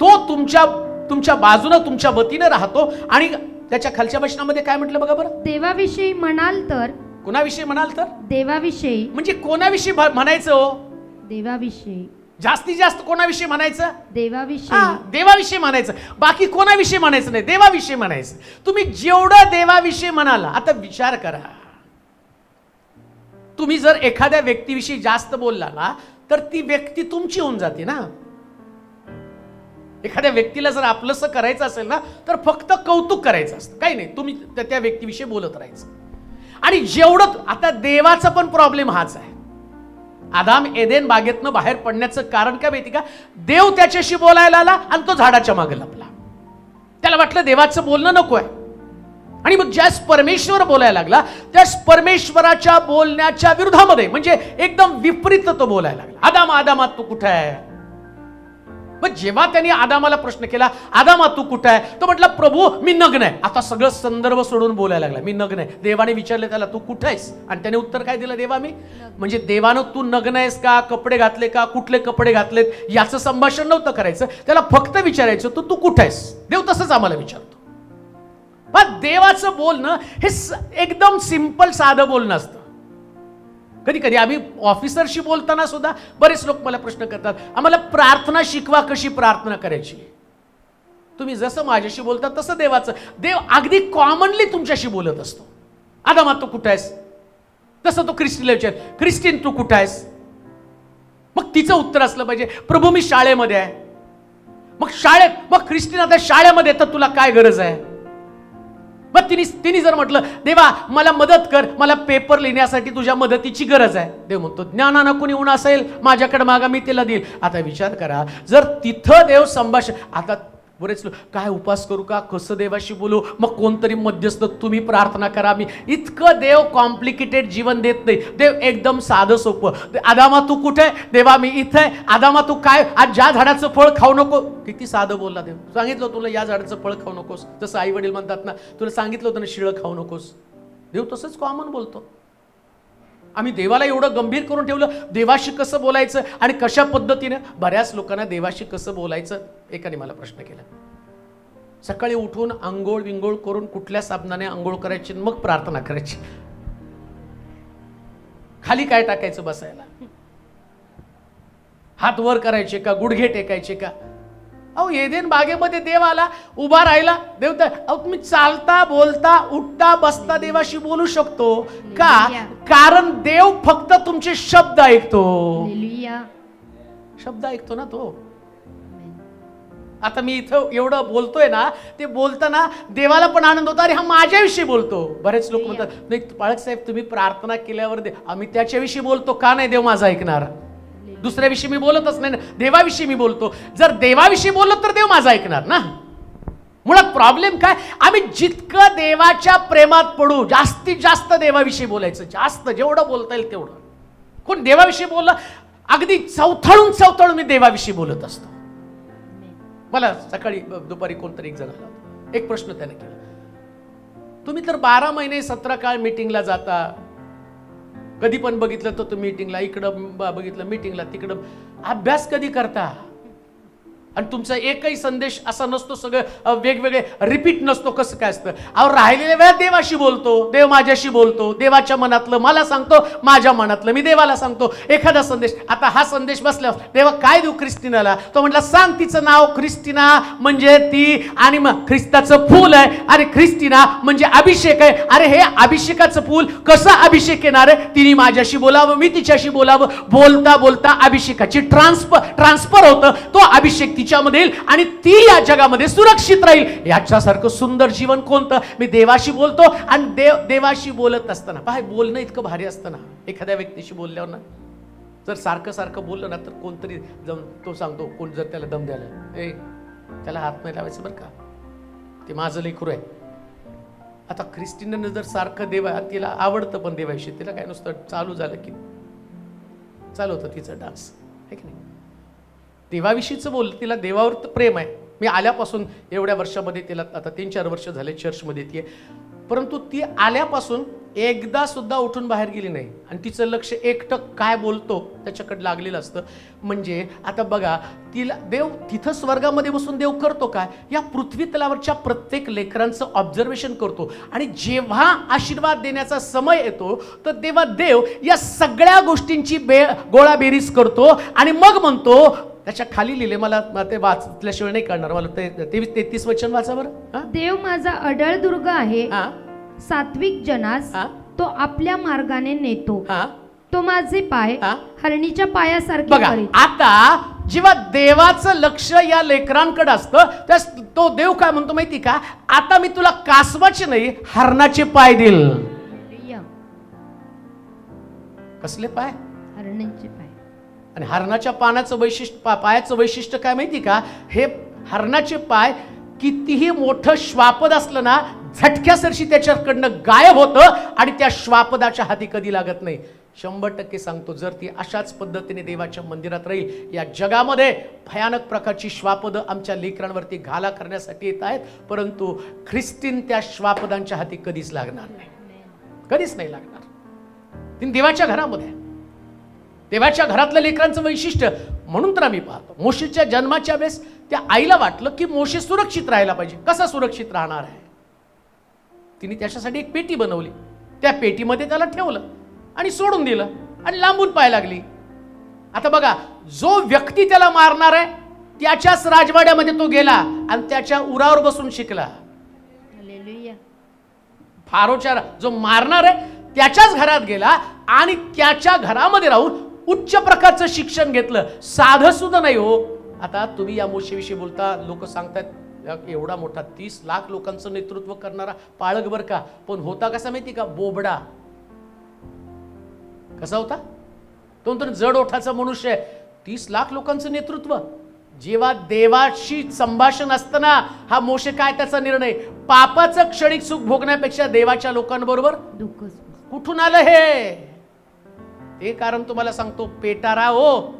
तो तुमच्या बाजूने, तुमच्या वतीने राहतो. आणि त्याच्या खालच्या वचनामध्ये काय म्हटलं बघा बरं, देवाविषयी म्हणाल तर, कोणाविषयी म्हणाल तर, देवाविषयी, म्हणजे कोणाविषयी म्हणायचं हो, देवाविषयी, जास्तीत जास्त कोणाविषयी म्हणायचं, देवाविषयी. देवाविषयी म्हणायचं, बाकी कोणाविषयी म्हणायचं नाही, देवाविषयी म्हणायचं. तुम्ही जेवढं देवाविषयी म्हणाला, आता विचार करा, तुम्ही जर एखाद्या व्यक्तीविषयी जास्त बोलला ना तर ती व्यक्ती तुमची होऊन जाते ना. एखाद्या व्यक्तीला जर आपलंसं करायचं असेल ना तर फक्त कौतुक करायचं असतं, काही नाही, तुम्ही त्या व्यक्तीविषयी बोलत राहायचं. आणि जेवढं आता देवाचा पण प्रॉब्लेम हाच आहे. आदाम एदेन बागेतनं बाहेर पडण्याचं कारण काय माहिती का, देव त्याच्याशी बोलायला आला आणि तो झाडाच्या मागे लपला. त्याला वाटलं देवाचं बोलणं नको आहे. आणि मग ज्यास परमेश्वर बोलायला लागला त्यास परमेश्वराच्या बोलण्याच्या विरोधामध्ये, म्हणजे एकदम विपरीत तो बोलायला लागला. आदामा आदामा तू कुठे आहे, मग जेव्हा त्यांनी आदामाला प्रश्न केला, आदामा तू कुठं आहे? तो म्हटला, प्रभू मी नग्न आहे. आता सगळं संदर्भ सोडून बोलायला लागला, मी नग्न आहे. देवाने विचारले त्याला, तू कुठं आहेस? आणि त्याने उत्तर काय दिलं, देवा मी. म्हणजे देवानं तू नग्न आहेस का, कपडे घातले का, कुठले कपडे घातलेत याचं संभाषण नव्हतं करायचं, त्याला फक्त विचारायचं तू कुठं आहेस. देव तसंच आम्हाला विचारतो. पण देवाचं बोलणं हे एकदम सिंपल साधं बोलणं असतं. कधी कधी आम्ही ऑफिसरशी बोलताना सुद्धा बरेच लोक मला प्रश्न करतात, आम्हाला प्रार्थना शिकवा, कशी प्रार्थना करायची. तुम्ही जसं माझ्याशी बोलता तसं देव अगदी कॉमनली तुमच्याशी बोलत असतो. आदामा तू कुठं आहेस? तसं तो ख्रिस्टीला विचार, ख्रिस्टीन तू कुठं आहेस? मग तिचं उत्तर असलं पाहिजे, प्रभू मी शाळेमध्ये आहे. मग ख्रिस्टीन आता शाळेमध्ये तर तुला काय गरज आहे? मग तिने जर म्हटलं, देवा मला मदत कर, मला पेपर लिहिण्यासाठी तुझ्या मदतीची गरज आहे. देव म्हणतो, ज्ञानानं कोणी उण असेल माझ्याकडे मागा, मी तिला देईल. आता विचार करा, जर तिथं देव संभाषण, आता बरेच लोक काय उपास करू का, कसं देवाशी बोलू, मग कोणतरी मध्यस्थ, तुम्ही प्रार्थना करा. मी इतकं देव कॉम्प्लिकेटेड जीवन देत नाही. देव एकदम साधं सोपं. आदामा तू कुठे? देवा मी इथं आहे. आदामा तू काय, आज ज्या झाडाचं फळ खाऊ नको. किती साधं बोलला देव. सांगितलं तुला या झाडाचं फळ खाऊ नकोस, जसं आई वडील म्हणतात ना, तुला सांगितलं होतं ना शिळं खाऊ नकोस. देव तसंच कॉमन बोलतो. आम्ही देवाला एवढं गंभीर करून ठेवलं, देवाशी कसं बोलायचं आणि कशा पद्धतीने. बऱ्याच लोकांना देवाशी कसं बोलायचं, एकाने मला प्रश्न केला. सकाळी उठून आंघोळ विंगोळ करून कुठल्या साबणाने आंघोळ करायची, मग प्रार्थना करायची. खाली काय टाकायचं बसायला, हात वर करायचे का, गुडघे टेकायचे का? अहो एदेन बागेमध्ये देव आला, उभा राहिला. देव अहो तुम्ही चालता बोलता उठता बसता देवाशी बोलू शकतो का? कारण देव फक्त तुमचे शब्द ऐकतो. शब्द ऐकतो ना तो. आता मी इथं एवढं बोलतोय ना, ते बोलताना देवाला पण आनंद होतो, अरे हा माझ्याविषयी बोलतो. बरेच लोक म्हणतात, नाही पाळक साहेब तुम्ही प्रार्थना केल्यावर आम्ही त्याच्याविषयी बोलतो का नाही देव माझा ऐकणार? दुसऱ्याविषयी मी बोलतच नाही ना, देवाविषयी मी बोलतो. जर देवाविषयी बोललो तर देव माझा ऐकणार ना. मुळात प्रॉब्लेम काय, आम्ही जितकं देवाच्या प्रेमात पडू, जास्तीत जास्त देवाविषयी बोलायचं, जास्त जेवढं बोलता येईल तेवढं. कोण देवाविषयी बोललं, अगदी चवथळून मी देवाविषयी बोलत असतो. मला सकाळी दुपारी कोणतरी एक जण आला होता, एक प्रश्न त्याने केला, तुम्ही तर 12 महिने 17 काळ मीटिंगला जाता, कधी पण बघितलं तर तुम्ही मीटिंगला, इकडं बघितलं मीटिंगला, तिकडं अभ्यास कधी करता? आणि तुमचा एकही संदेश असा नसतो, सगळं वेगवेगळे रिपीट नसतो. कसं काय असतं? अहो राहिलेल्या वेळात देवाशी बोलतो, देव माझ्याशी बोलतो, देवाच्या मनातलं मला सांगतो, माझ्या मनातलं मी देवाला सांगतो. एखादा संदेश, आता हा संदेश बसल्यावर देवा काय देऊ क्रिस्टिनाला? तो म्हटला सांग तिचं नाव, क्रिस्टिना म्हणजे ती, आणि मग ख्रिस्ताचं फूल आहे. अरे क्रिस्टिना म्हणजे अभिषेक आहे. अरे हे अभिषेकाचं फूल कसं अभिषेक येणार आहे? तिने माझ्याशी बोलावं, मी तिच्याशी बोलावं. बोलता बोलता अभिषेकाची ट्रान्सफर होतं. तो अभिषेक तिच्यामध्ये येईल आणि ती या जगामध्ये सुरक्षित राहील. याच्यासारखं सुंदर जीवन कोणतं? मी देवाशी बोलतो आणि देवाशी बोलत असताना पाय बोलणं इतकं भारी असतं ना. एखाद्या व्यक्तीशी बोलल्यावर ना, जर सारखं बोललं ना, तर कोणतरी जाऊन तो सांगतो, कोण जर त्याला दम द्यायला, ए त्याला हात नाही लावायचं बरं का, ते माझं लेकरू आहे. आता ख्रिस्टिननं जर सारखं तिला आवडतं पण देवाविषयी, तिला काय नुसतं चालू झालं की चालू होतं तिचं डान्स, आहे की नाही? देवाविषयीचं बोल, तिला देवावर तर प्रेम आहे. मी आल्यापासून एवढ्या वर्षामध्ये, तिला आता 3-4 वर्ष झाले चर्चमध्ये ती आहे, परंतु ती आल्यापासून एकदा सुद्धा उठून बाहेर गेली नाही. आणि तिचं लक्ष एकटक काय बोलतो त्याच्याकडे लागलेलं असतं. म्हणजे आता बघा, तिला देव तिथं स्वर्गामध्ये बसून देव करतो काय, या पृथ्वी तलावरच्या प्रत्येक लेकरांचं ऑब्झर्वेशन करतो. आणि जेव्हा आशीर्वाद देण्याचा समय येतो, तर तेव्हा देव या सगळ्या गोष्टींची गोळा बेरीज करतो आणि मग म्हणतो, त्याच्या खाली लिहिले, मला ते वाचल्याशिवाय नाही कळणार, मला 23-33 वचन वाचा बरं. देव माझा अढळ दुर्ग आहे, सात्विक जनास तो आपल्या मार्गाने नेतो. तो माझे पाय हरणीच्या पायासारखे बघा. आता जेव्हा देवाचं लक्ष या लेकरांकडे असतं, त्यास तो देव काय म्हणतो माहिती का, आता मी तुला कासवाचे नाही हरणाचे पाय देईल. कसले पाय? हरणाचे पाय. आणि हरणाच्या पायाचं वैशिष्ट्य काय माहिती का, हे हरणाचे पाय कितीही मोठं श्वापद असलं ना, झटक्यासरशी त्याच्याकडनं गायब होतं आणि त्या श्वापदाच्या हाती कधी लागत नाही. 100% सांगतो, जर ती अशाच पद्धतीने देवाच्या मंदिरात राहील, या जगामध्ये भयानक प्रकारची श्वापद आमच्या लेकरांवरती घाला करण्यासाठी येत आहेत, परंतु ख्रिस्तीन त्या श्वापदांच्या हाती कधीच लागणार नाही, कधीच नाही लागणार. ती देवाच्या घरामध्ये, देवाच्या घरातल्या लेकरांचं वैशिष्ट्य. म्हणून तर आम्ही पाहतो मोशेच्या जन्माच्या वेळेस त्या आईला वाटलं की मोशे सुरक्षित राहायला पाहिजे. कसा सुरक्षित राहणार आहे? तिने त्याच्यासाठी एक पेटी बनवली, त्या पेटीमध्ये त्याला ठेवलं आणि सोडून दिलं आणि लांबून पाहायला लागली. आता बघा, जो व्यक्ती त्याला मारणार आहे त्याच्याच राजवाड्यामध्ये तो गेला आणि त्याच्या उरावर बसून शिकला. फारोच्या जो मारणार आहे त्याच्याच घरात गेला आणि त्याच्या घरामध्ये राहून उच्च प्रकारचं शिक्षण घेतलं. साधं सुद्धा नाही हो. आता तुम्ही या मोशेविषयी बोलता, लोक सांगतात एवढा मोठा 30 लाख लोकांचं नेतृत्व करणारा पाळक बर का, पण होता कसा माहिती का? बोबडा. कसा होता तो? तर जड ओठाचा मनुष्य आहे. 30 लाख लोकांचं नेतृत्व. जेव्हा देवाशी संभाषण असताना हा मोशे काय त्याचा निर्णय, पापाचं क्षणिक सुख भोगण्यापेक्षा देवाच्या लोकांबरोबर दुःख. कुठून आलं हे? ते कारण तुम्हाला सांगतो, पेटारा हो.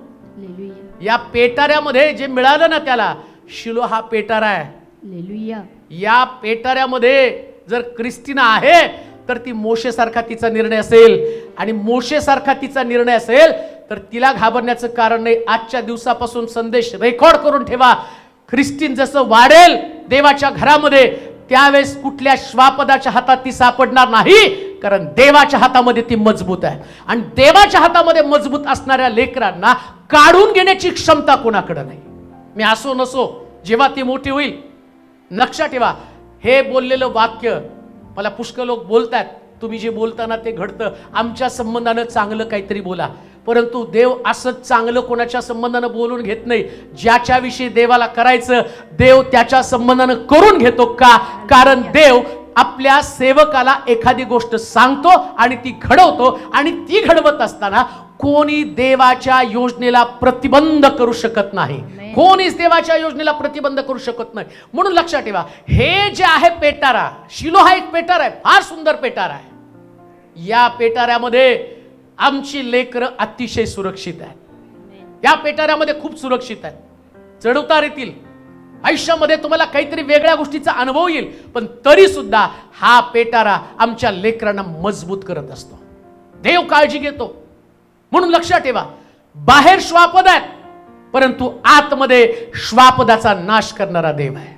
या पेटाऱ्यामध्ये जे मिळालं ना त्याला, शिलो हा पेटारा आहे. या पेटाऱ्यामध्ये जर ख्रिस्तीना आहे तर ती मोशेसारखा तिचा निर्णय असेल, आणि मोशेसारखा तिचा निर्णय असेल तर तिला घाबरण्याचं कारण नाही. आजच्या दिवसापासून संदेश रेकॉर्ड करून ठेवा. ख्रिस्तीन जसं वाढेल देवाच्या घरामध्ये, त्यावेळेस कुठल्या श्वापदाच्या हातात ती सापडणार नाही, कारण देवाच्या हातामध्ये ती मजबूत आहे. आणि देवाच्या हातामध्ये मजबूत असणाऱ्या लेकरांना काढून घेण्याची क्षमता कोणाकडे नाही. मी असो नसो, जेव्हा ती मोठी होईल, लक्षात ठेवा, हे बोललेलं वाक्य मला पुष्कळ लोक बोलतात, तुम्ही जे बोलताना ते घडतं, आमच्या संबंधानं चांगलं काहीतरी बोला. परंतु देव असं चांगलं कोणाच्या संबंधानं बोलून घेत नाही. ज्याच्याविषयी देवाला करायचं, देव त्याच्या संबंधानं करून घेतो. का? कारण देव आपल्या सेवकाला एखादी गोष्ट सांगतो आणि ती घडवतो, आणि ती घडवत असताना कोणी देवाच्या योजनेला प्रतिबंध करू शकत नाही. कोणीच देवाच्या योजनेला प्रतिबंध करू शकत नाही. म्हणून लक्षात ठेवा, हे जे आहे पेटारा, शिलो हा एक पेटारा आहे, फार सुंदर पेटारा आहे. या पेटाऱ्यामध्ये आमची लेकरं अतिशय सुरक्षित आहेत. या पेटाऱ्यामध्ये खूप सुरक्षित आहेत. चढउतार येतील, आयुष्यामध्ये तुम्हाला काहीतरी वेगळ्या गोष्टीचा अनुभव येईल, पण तरी सुद्धा हा पेटारा आमच्या लेकरांना मजबूत करत असतो. देव काळजी घेतो. म्हणून लक्षात ठेवा, बाहेर श्वापद आहेत, परंतु आतमध्ये श्वापदाचा नाश करणारा देव आहे.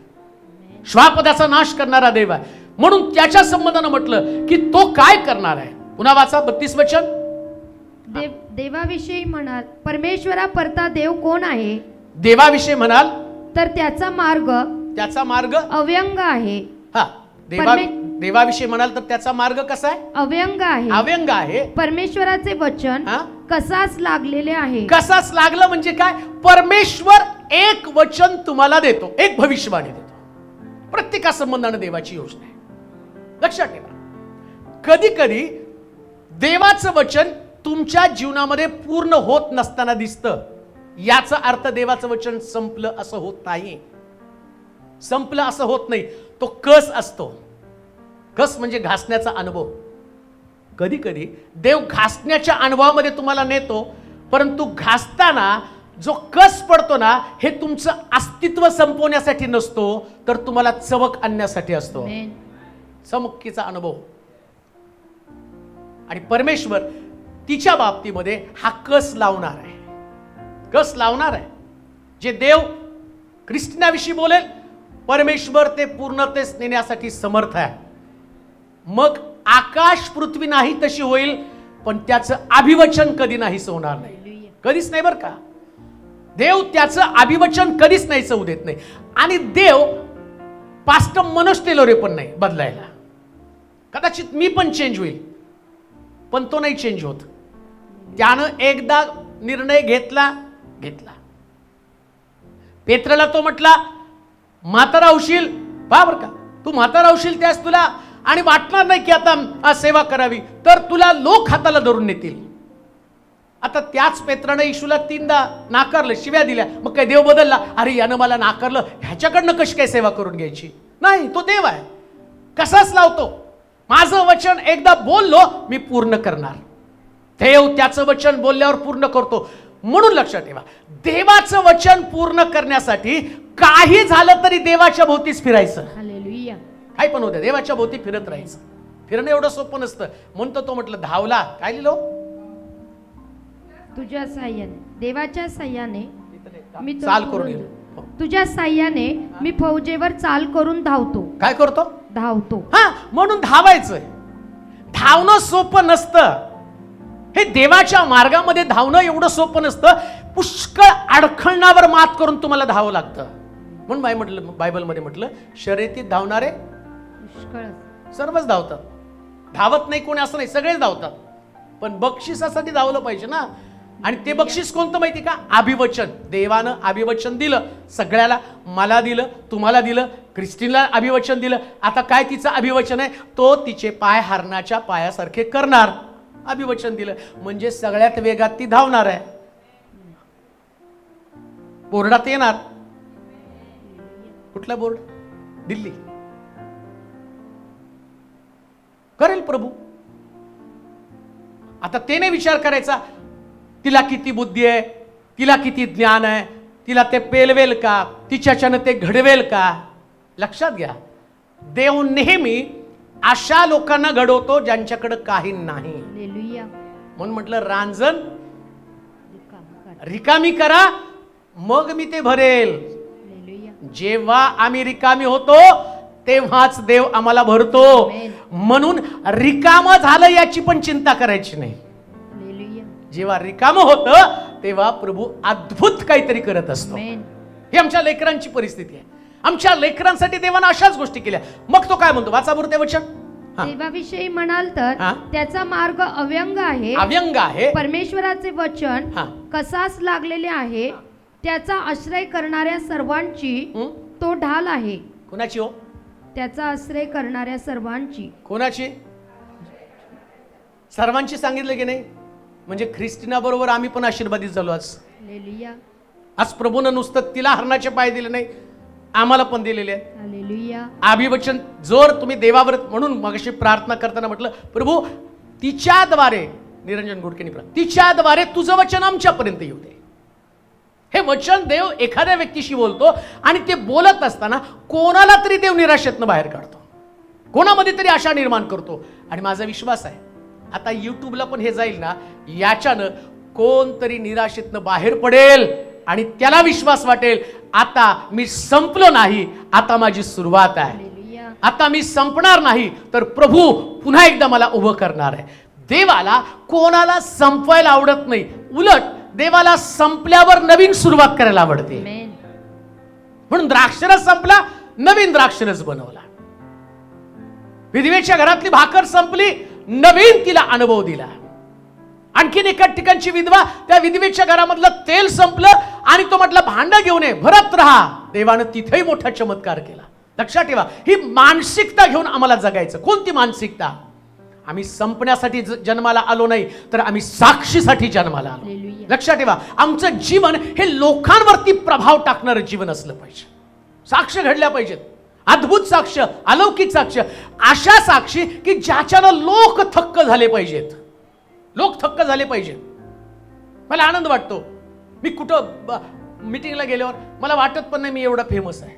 श्वापदाचा नाश करणारा देव आहे. म्हणून त्याच्या संबंधानं म्हटलं की तो काय करणार आहे. पुन्हा वाचा 32 वचन. देवाविषयी म्हणाल, परमेश्वरा परता देव कोण आहे? देवाविषयी म्हणाल तर त्याचा मार्ग अव्यंग आहे. हा, देवाविषयी म्हणाल तर त्याचा मार्ग कसा आहे? अव्यंग आहे. अव्यंग आहे. परमेश्वराचे वचन कसाच लागलेले आहे. कसाच लागलं म्हणजे काय? परमेश्वर एक वचन तुम्हाला देतो, एक भविष्यवाणी देतो. प्रत्येका संबंधाने देवाची योजना आहे. लक्षात ठेवा, कधी कधी देवाचं वचन तुमच्या जीवनामध्ये पूर्ण होत नसताना दिसतं. याचा अर्थ देवाचं वचन संपलं असं होत नाही. संपलं असं होत नाही. तो कस असतो. कस म्हणजे घासण्याचा अनुभव. कधी कधी देव घासण्याच्या अनुभवामध्ये तुम्हाला नेतो, परंतु घासताना जो कस पडतो ना, हे तुमचं अस्तित्व संपवण्यासाठी नसतो, तर तुम्हाला चमक आणण्यासाठी असतो. चमकीचा अनुभव. आणि परमेश्वर तिच्या बाबतीमध्ये हा कस लावणार आहे. कस लावणार आहे. जे देव ख्रिस्तीनाविषयी बोलेल, परमेश्वर ते पूर्णतेस नेण्यासाठी समर्थ आहे. मग आकाश पृथ्वी नाही तशी होईल, पण त्याचं अभिवचन कधी नाहीच होणार नाही. कधीच नाही बरं का. देव त्याचं अभिवचन कधीच नाहीच होऊ देत नाही. आणि देव पास्ट मनोस्टेलोरे पण नाही बदलायला. कदाचित मी पण चेंज होईल, पण तो नाही चेंज होत. त्यानं एकदा निर्णय घेतला. पेत्राला तो म्हटला, म्हातारा होशील, बर का, तू म्हातारा होशील त्यास तुला आणि वाटणार नाही की आता सेवा करावी, तर तुला लोक हाताला धरून नेतील. आता त्याच पेत्रानं येशूला 3दा नाकारलं, शिव्या दिल्या. मग काय देव बदलला? अरे यानं मला नाकारलं, ह्याच्याकडनं कशी काय सेवा करून घ्यायची? नाही, तो देव आहे. कसाच लावतो. माझं वचन एकदा बोललो मी पूर्ण करणार. देव त्याचं वचन बोलल्यावर पूर्ण करतो. म्हणून लक्षात ठेवा, देवाचं वचन पूर्ण करण्यासाठी काही झालं तरी देवाच्या भोवतीच फिरायचं. हालेलुया. काय पण होतं, देवाच्या भोवती फिरत राहायचं. फिरणं एवढं सोपं नसतं. म्हणतो तो म्हटलं धावला, काय लिहिलो, तुझ्या साह्याने, देवाच्या साह्याने मी तो चाल करून येईल. तुझ्या साह्याने मी फौजेवर चाल करून धावतो. काय करतो, धावतो. हा, म्हणून धावायचंय. धावणं सोपं नसतं. हे देवाच्या मार्गामध्ये धावणं एवढं सोपं नसतं. पुष्कळ अडखळणावर मात करून तुम्हाला धावावं लागतं. म्हणून बायबलमध्ये म्हटलं, शर्यतीत धावणारे पुष्कळ सर्वच धावतात. धावत नाही कोणी असं नाही, सगळेच धावतात. पण बक्षिसासाठी धावलं पाहिजे ना. आणि ते बक्षीस कोणतं माहिती का, अभिवचन. देवानं अभिवचन दिलं सगळ्याला. मला दिलं, तुम्हाला दिलं, क्रिस्टीनला अभिवचन दिलं. आता काय तिचं अभिवचन आहे, तो तिचे पाय हरणाच्या पायासारखे करणार. अभिवचन दिलं म्हणजे सगळ्यात वेगात ती धावणार आहे. बोर्डात येणार. कुठला बोर्ड, दिल्ली. करेल प्रभू. आता ते नाही विचार करायचा तिला किती बुद्धी आहे, तिला किती ज्ञान आहे, तिला ते पेलवेल का, तिच्याच्यानं ते घडवेल का. लक्षात घ्या, देव नेहमी अशा लोकांना घडवतो ज्यांच्याकडे काही नाही. हालेलुया. म्हणून म्हटलं, रांजण रिकामी करा मग मी ते भरेल. हालेलुया. जेव्हा आम्ही रिकामी होतो तेव्हाच देव आम्हाला भरतो. म्हणून रिकाम झालं याची पण चिंता करायची नाही. हालेलुया. जेव्हा रिकाम होतं तेव्हा प्रभू अद्भुत काहीतरी करत असतो. ही आमच्या लेकरांची परिस्थिती आहे. आमच्या लेकरांसाठी देवानं अशाच गोष्टी केल्या. मग तो काय म्हणतो, वाचा बरं ते वचन. देवाविषयी म्हणाल तर त्याचा मार्ग अव्यंग आहे. अव्यंग आहे. परमेश्वराचे वचन कसास लागलेले आहे. त्याचा आश्रय करणाऱ्या सर्वांची तो ढाल आहे. कोणाची हो, त्याचा आश्रय करणाऱ्या सर्वांची. कोणाची, सर्वांची सांगितलं की नाही. म्हणजे ख्रिस्टिना बरोबर आम्ही पण आशीर्वादित झालो आज. हालेलुया. आज प्रभूनं नुसतं तिला हरणाचे पाय दिले नाही, आम्हाला पण दिलेले आहेत. हालेलुया. अभिवचन जोर तुम्ही देवावर. म्हणून मगाशी प्रार्थना करताना म्हटलं, प्रभू तिच्याद्वारे, निरंजन गुडकेनी तिच्याद्वारे तुझं वचन आमच्यापर्यंत येऊ दे. हे वचन देव एखाद्या व्यक्तीशी बोलतो आणि ते बोलत असताना कोणाला तरी देव निराशेतनं बाहेर काढतो, कोणामध्ये तरी आशा निर्माण करतो. आणि माझा विश्वास आहे आता युट्यूबला पण हे जाईल ना, याच्यानं कोणतरी निराशेतनं बाहेर पडेल आणि त्याला विश्वास वाटेल, आता मी संपलो नाही, आता माझी सुरुवात आहे. हालेलुया. आता मी संपणार नाही, तर प्रभू पुन्हा एकदा मला उभं करणार आहे. देवाला कोणाला संपवायला आवडत नाही, उलट देवाला संपल्यावर नवीन सुरुवात करायला आवडते. आमेन. म्हणून द्राक्षरस संपला, नवीन द्राक्षरस बनवला. विधवेच्या घरातली भाकर संपली, नवीन तिला अनुभव दिला. आणखीन एका ठिकाणची विधवा, त्या विधवेच्या घरामधलं तेल संपलं आणि तो म्हटलं भांडं घेऊन ये, भरत राहा. देवानं तिथेही मोठा चमत्कार केला. लक्षात ठेवा, ही मानसिकता घेऊन आम्हाला जगायचं. कोणती मानसिकता, आम्ही संपण्यासाठी जन्माला आलो नाही, तर आम्ही साक्षीसाठी जन्माला आलो. हालेलुया. लक्षात ठेवा, आमचं जीवन हे लोकांवरती प्रभाव टाकणारं जीवन असलं पाहिजे. साक्ष घडल्या पाहिजेत, अद्भुत साक्ष, अलौकिक साक्ष, अशा साक्षी की ज्याच्यानं लोक थक्क झाले पाहिजेत. लोक थक्क झाले पाहिजेत. मला आनंद वाटतो, मी कुठं मीटिंगला गेल्यावर मला वाटत पण नाही मी एवढा फेमस आहे.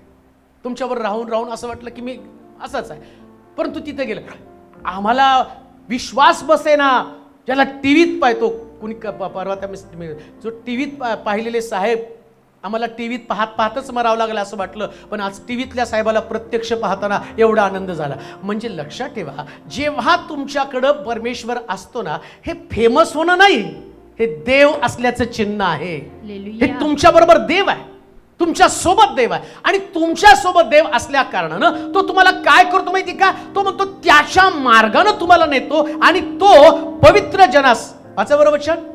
तुमच्यावर राहून राहून असं वाटलं की मी असंच आहे. परंतु तिथे गेलं, आम्हाला विश्वास बसेना. ज्याला टीव्हीत पाहतो कुणी, परवा त्या जो टीव्हीत पाहिलेले साहेब, आम्हाला टीव्हीत पाहतच मरावं लागलं असं वाटलं, पण आज टीव्हीतल्या साहेबाला प्रत्यक्ष पाहताना एवढा आनंद झाला. म्हणजे लक्षात ठेवा, जेव्हा तुमच्याकडं परमेश्वर असतो ना, हे फेमस होणं नाही, हे देव असल्याचं चिन्ह आहे. हे तुमच्या बरोबर देव आहे, तुमच्या सोबत देव आहे. आणि तुमच्या सोबत देव असल्या कारणानं तो तुम्हाला काय करतो माहिती का, तो म्हणतो त्याच्या मार्गानं तुम्हाला नेतो आणि तो पवित्र जनास. वाचा बरोबर वचन.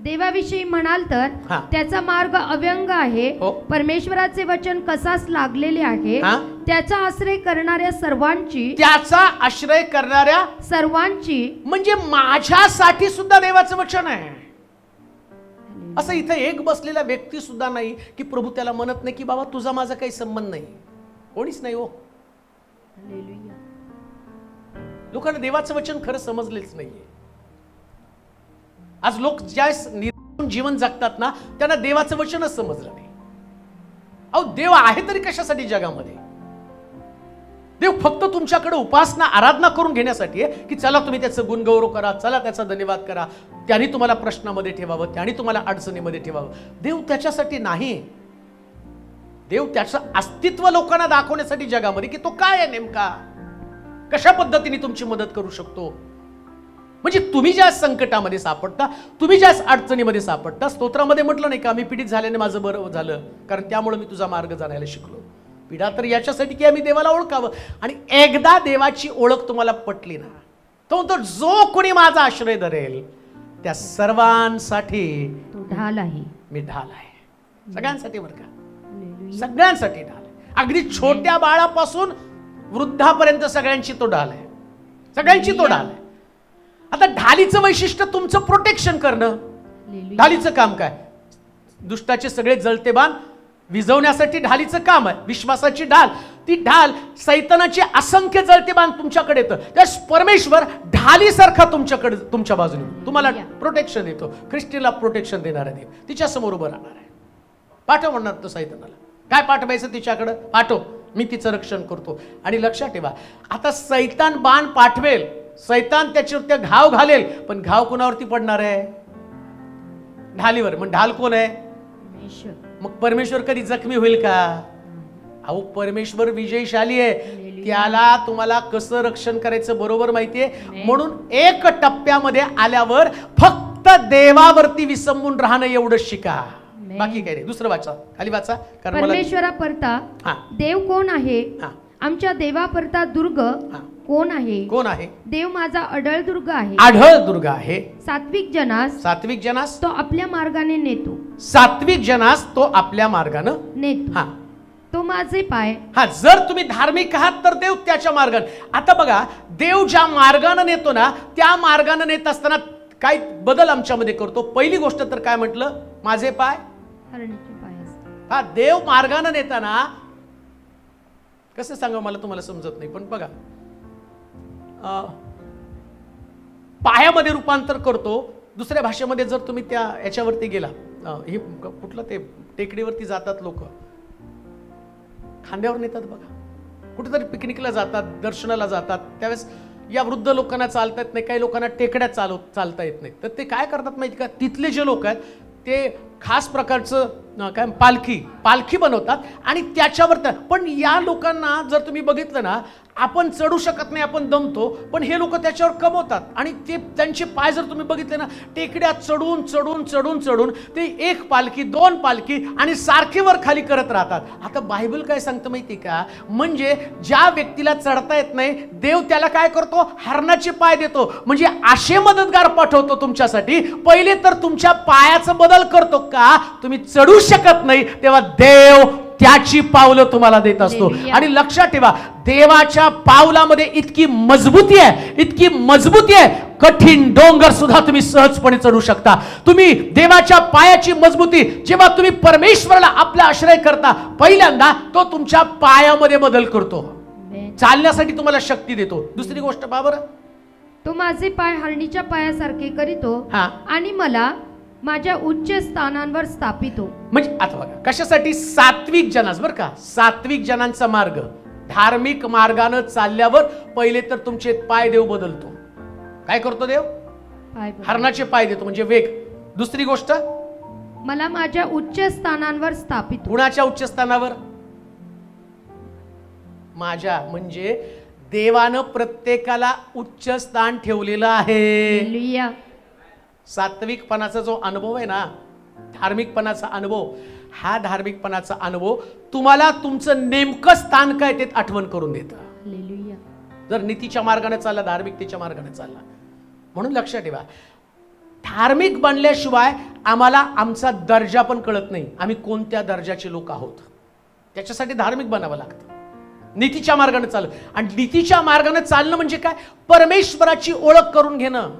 देवाविषयी म्हणाल तर त्याचा मार्ग अव्यंग आहे. परमेश्वराचे वचन कसास लागलेले आहे. त्याचा आश्रय करणाऱ्या सर्वांची, त्याचा आश्रय करणाऱ्या सर्वांची, म्हणजे माझ्यासाठी सुद्धा देवाचं वचन आहे. असं इथे एक बसलेला व्यक्ती सुद्धा नाही की प्रभू त्याला म्हणत नाही की बाबा तुझा माझा काही संबंध नाही. कोणीच नाही हो. हालेलुया. लोकांना देवाचं वचन खरं समजलेच नाहीये. आज लोक ज्या निर्मळ जीवन जगतात ना, त्यांना देवाचं वचनच समजलं नाही. अहो, देव आहे तरी कशासाठी जगामध्ये? देव फक्त तुमच्याकडे उपासना आराधना करून घेण्यासाठी आहे की चला तुम्ही त्याचं गुणगौरव करा, चला त्याचा धन्यवाद करा, त्यांनी तुम्हाला प्रश्नामध्ये ठेवावं, त्यांनी तुम्हाला अडचणीमध्ये ठेवावं. देव त्याच्यासाठी नाही. देव त्याचं अस्तित्व लोकांना दाखवण्यासाठी जगामध्ये की तो काय आहे नेमका, कशा पद्धतीने तुमची मदत करू शकतो. म्हणजे तुम्ही ज्या संकटामध्ये सापडता, तुम्ही ज्या अडचणीमध्ये सापडता, स्तोत्रामध्ये म्हटलं नाही का, मी पीडित झाल्याने माझं बरं झालं कारण त्यामुळे मी तुझा मार्ग जाणायला शिकलो. पीडा तर याच्यासाठी की आम्ही देवाला ओळखावं. आणि एकदा देवाची ओळख तुम्हाला पटली ना, तो जो कोणी माझा आश्रय धरेल त्या सर्वांसाठी तो ढाल आहे. मी ढाल आहे. सगळ्यांसाठी बरं का, हालेलुया. सगळ्यांसाठी ढाल आहे. अगदी छोट्या बाळापासून वृद्धापर्यंत सगळ्यांची तो ढाल आहे. सगळ्यांची तो ढाल आहे. आता ढालीचं वैशिष्ट्य तुमचं प्रोटेक्शन करणं. हालेलुया. ढालीचं काम काय? दुष्टाचे सगळे जळते बाण विझवण्यासाठी ढालीचं काम आहे. विश्वासाची ढाल, ती ढाल सैतानाचे असंख्य जळते बाण तुमच्याकडे येतं. त्या परमेश्वर ढालीसारखा तुमच्याकडे, तुमच्या बाजूने तुम्हाला प्रोटेक्शन देतो. ख्रिस्तीला प्रोटेक्शन देणारा देव तिच्या समोर उभं राहणार आहे. पाठव म्हणणार तो सैतानाला. काय पाठवायचं तिच्याकडं? पाठव, मी तिचं रक्षण करतो. आणि लक्षात ठेवा, आता सैतान बाण पाठवेल, सैतान त्याच्यावर त्या घाव घालेल, पण घाव कोणावरती पडणार आहे? ढालीवर. मग ढाल कोण आहे? परमेश्वर. मग परमेश्वर कधी जखमी होईल का? अहो, परमेश्वर विजयशाली आहे. त्याला तुम्हाला कसं रक्षण करायचं बरोबर माहितीये. म्हणून एक टप्प्यामध्ये आल्यावर फक्त देवावरती विसंबून राहणं एवढं शिका, बाकी काय नाही. दुसरं वाचा, खाली वाचा. परमेश्वरापरता देव कोण आहे? आमच्या देवापरता दुर्ग कोण आहे? कोण आहे? देव माझा अढळ दुर्ग आहे. अढळ दुर्ग आहे. सात्विक जनास, सात्विक जनास तो आपल्या मार्गाने नेतो. सात्विक जनास तो आपल्या मार्गाने नेतो. हा, तो माझे पाय. हा, जर तुम्ही धार्मिक आहात तर देव त्याच्या मार्गाने. आता बघा, देव ज्या मार्गाने नेतो ना, त्या मार्गाने नेत असताना काय बदल आमच्यामध्ये करतो. पहिली गोष्ट तर काय म्हटलं? माझे पाय, हरणीचे पाय असतात. हा, देव मार्गाने नेताना कसं सांगा मला, तुम्हाला समजत नाही, पण बघा, पायामध्ये रूपांतर करतो. दुसऱ्या भाषेमध्ये जर तुम्ही त्या याच्यावरती गेला, हे कुठलं ते टेकडीवरती जातात लोक, खांद्यावर नेतात बघा, कुठेतरी पिकनिकला जातात, दर्शनाला जातात, त्यावेळेस या वृद्ध लोकांना चालता येत नाही, काही लोकांना टेकड्या चालता येत नाही, तर ते काय करतात माहिती का? तिथले जे लोक आहेत ते खास प्रकारचं काय पालखी बनवतात आणि त्याच्यावर. पण या लोकांना जर तुम्ही बघितलं ना, आपण चढू शकत नाही, आपण दमतो, पण हे लोक त्याच्यावर कमवतात. आणि ते त्यांचे पाय जर तुम्ही बघितले ना, टेकड्या चढून चढून चढून चढून ते एक पालखी, दोन पालखी आणि सारखी वर खाली करत राहतात. आता बायबल काय सांगतं माहिती का? म्हणजे ज्या व्यक्तीला चढता येत नाही, देव त्याला काय करतो? हरणाचे पाय देतो. म्हणजे असे मदतगार पाठवतो तुमच्यासाठी. पहिले तर तुमच्या पायाचं बदल करतो का? तुम्ही चढू शकत नाही तेव्हा देव त्याची पावलं तुम्हाला देत असतो. आणि लक्षात ठेवा, देवाच्या पावलामध्ये इतकी मजबूती आहे, इतकी मजबूती आहे, कठीण डोंगर सुद्धा तुम्ही सहजपणे चढू शकता. तुम्ही देवाच्या पायाची मजबूती, जेव्हा तुम्ही परमेश्वराला आपला आश्रय करता, पहिल्यांदा तो तुमच्या पायामध्ये बदल करतो, चालण्यासाठी तुम्हाला शक्ती देतो. दुसरी गोष्ट पहा बरं, तो माझे पाय हरणीच्या पायासारखे करीतो आणि मला माझ्या उच्च स्थानांवर स्थापितो. म्हणजे आता बघा, कशासाठी? सात्विक जनास, बरं का, सात्विक जनांचा मार्ग. धार्मिक मार्गाने चालल्यावर पहिले तर तुमचे पाय देव बदलतो. काय करतो देव? हरणाचे पाय देतो, म्हणजे वेग. दुसरी गोष्ट, मला माझ्या उच्च स्थानांवर स्थापितो. कुणाच्या उच्च स्थानावर? माझ्या. म्हणजे देवानं प्रत्येकाला उच्च स्थान ठेवलेलं आहे. हालेलुया. सात्विकपणाचा जो अनुभव आहे ना, धार्मिकपणाचा अनुभव, हा धार्मिकपणाचा अनुभव तुम्हाला तुमचं नेमकं स्थान काय ते आठवण करून देतं. हालेलुया. जर नीतीच्या मार्गाने चालला, धार्मिकतेच्या मार्गाने चालला. म्हणून लक्षात ठेवा, धार्मिक बनल्याशिवाय आम्हाला आमचा दर्जा पण कळत नाही, आम्ही कोणत्या दर्जाचे लोक आहोत. त्याच्यासाठी धार्मिक बनावं लागतं, नीतीच्या मार्गाने चाललं. आणि नीतीच्या मार्गाने चालणं म्हणजे काय? परमेश्वराची ओळख करून घेणं.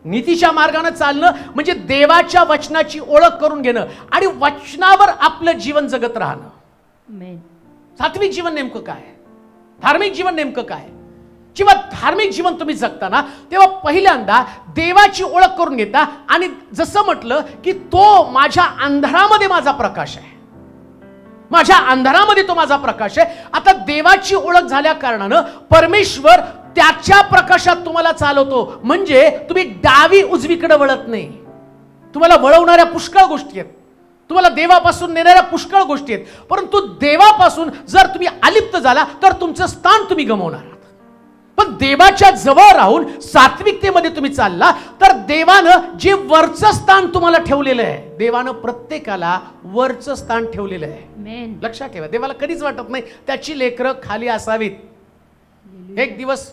नीतीच्या मार्गाने चालणं म्हणजे देवाच्या वचनाची ओळख करून घेणं आणि वचनावर आपलं जीवन जगत राहणं. सात्विक जीवन नेमकं काय? धार्मिक जीवन नेमकं काय? जेव्हा धार्मिक जीवन तुम्ही जगताना तेव्हा पहिल्यांदा देवाची ओळख करून घेता, आणि जसं म्हटलं की तो माझ्या अंधारामध्ये माझा प्रकाश आहे, माझ्या अंधारामध्ये तो माझा प्रकाश आहे. आता देवाची ओळख झाल्या कारणानं परमेश्वर त्याच्या प्रकाशात तुम्हाला चालवतो. म्हणजे तुम्ही डावी उजवीकडे वळत नाही. तुम्हाला वळवणाऱ्या पुष्कळ गोष्टी आहेत, तुम्हाला देवापासून नेणाऱ्या पुष्कळ गोष्टी आहेत, परंतु देवापासून जर तुम्ही अलिप्त झाला तर तुमचं स्थान तुम्ही गमावणार आहात. पण देवाच्या जवळ राहून सात्विकतेमध्ये तुम्ही चालला तर देवानं जे वरचं स्थान तुम्हाला ठेवलेलं आहे, देवानं प्रत्येकाला वरचं स्थान ठेवलेलं आहे. लक्षात ठेवा, देवाला कधीच वाटत नाही त्याची लेकरं खाली असावीत. एक दिवस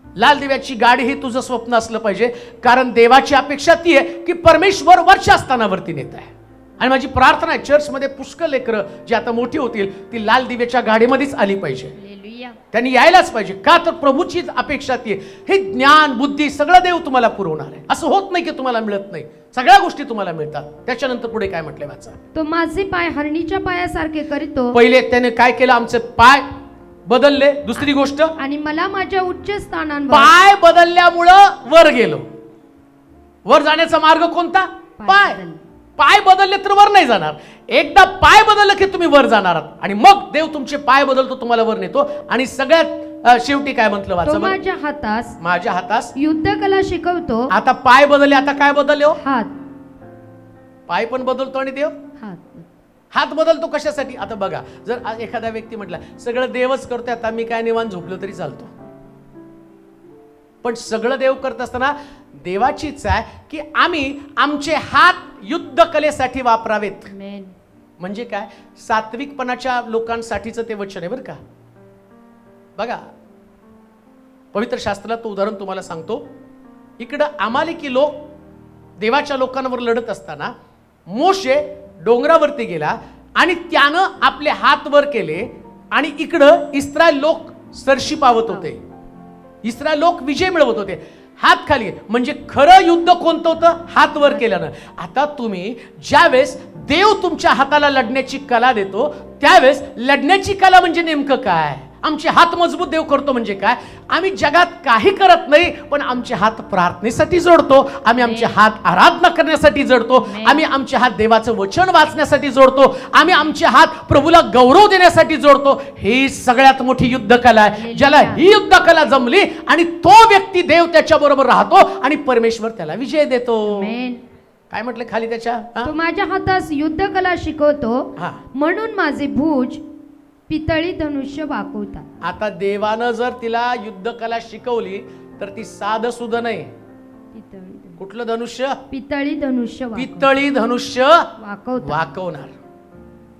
लाल दिव्याची गाडी ही तुझं स्वप्न असलं पाहिजे, कारण देवाची अपेक्षा ती आहे की परमेश्वर वरच्या स्थानावरती नेत आहे. आणि माझी प्रार्थना आहे चर्चमध्ये पुष्कळ लेकरं जी आता मोठी होतील ती लाल दिव्याच्या गाडीमध्येच आली पाहिजे, त्यांनी यायलाच पाहिजे. का तर प्रभूचीच अपेक्षा ती आहे. हे ज्ञान बुद्धी सगळं देव तुम्हाला पुरवणार आहे. असं होत नाही की तुम्हाला मिळत नाही, सगळ्या गोष्टी तुम्हाला मिळतात. त्याच्यानंतर पुढे काय म्हटलंय वाचा, तो माझे पाय हरणीच्या पायासारखे करीतो. पहिले त्याने काय केलं, आमचे पाय बदलले. दुसरी गोष्ट, आणि मला माझ्या उच्च स्थानांवर, पाय बदलल्यामुळं वर गेलो. वर जाण्याचा मार्ग कोणता? पाय. पाय बदलले तर वर नाही जाणार. एकदा पाय बदलले की तुम्ही वर जाणार आहात, आणि मग देव तुमचे पाय बदलतो, तुम्हाला वर नेतो. आणि सगळ्यात शेवटी काय म्हटलं वाचा, माझ्या हातास युद्ध कला शिकवतो. आता पाय बदलले, आता काय बदलले हो? हात. पाय पण बदलतो आणि देव हात बदलतो. कशासाठी? आता बघा, जर एखादा व्यक्ती म्हटला सगळं देवच करतोय, आता मी काय निवांत झोपलो तरी चालतो. पण सगळं देव करत असताना देवाची इच्छा आहे की आम्ही आमचे हात युद्ध कलेसाठी वापरावेत. म्हणजे काय? सात्विकपणाच्या लोकांसाठीचं ते वचन आहे बरं का. बघा, पवित्र शास्त्राला तो उदाहरण तुम्हाला सांगतो. इकडं अमालेकी लोक देवाच्या लोकांवर लढत असताना मोशे डोंगरावरती गेला आणि त्यानं आपले हात वर केले, आणि इकडं इस्रायल लोक सरशी पावत होते, इस्रायल लोक विजय मिळवत होते. हात खाली, म्हणजे खरं युद्ध कोणतं होतं? हात वर केल्यानं. आता तुम्ही ज्यावेळेस देव तुमच्या हाताला लढण्याची कला देतो, त्यावेळेस लढण्याची कला म्हणजे नेमकं काय? आमचे हात मजबूत देव करतो म्हणजे काय? आम्ही जगात काही करत नाही, पण आमचे हात प्रार्थनेसाठी जोडतो, आम्ही आमचे हात आराधना करण्यासाठी जोडतो, आम्ही आमचे हात देवाचं वचन वाचण्यासाठी जोडतो, आम्ही आमचे हात प्रभूला गौरव देण्यासाठी जोडतो. ही सगळ्यात मोठी युद्ध कला आहे. ज्याला ही युद्ध कला जमली आणि तो व्यक्ती देव त्याच्या बरोबर राहतो आणि परमेश्वर त्याला विजय देतो. काय म्हटलं खाली त्याच्या? तो माझ्या हातास युद्ध कला शिकवतो, म्हणून माझे भुज पितळी धनुष्य वाकवतात. आता देवानं जर तिला युद्ध कला शिकवली तर ती साधं सुद्धा नाही. कुठलं धनुष्य? पितळी धनुष्य. पितळी धनुष्य वाकवणार.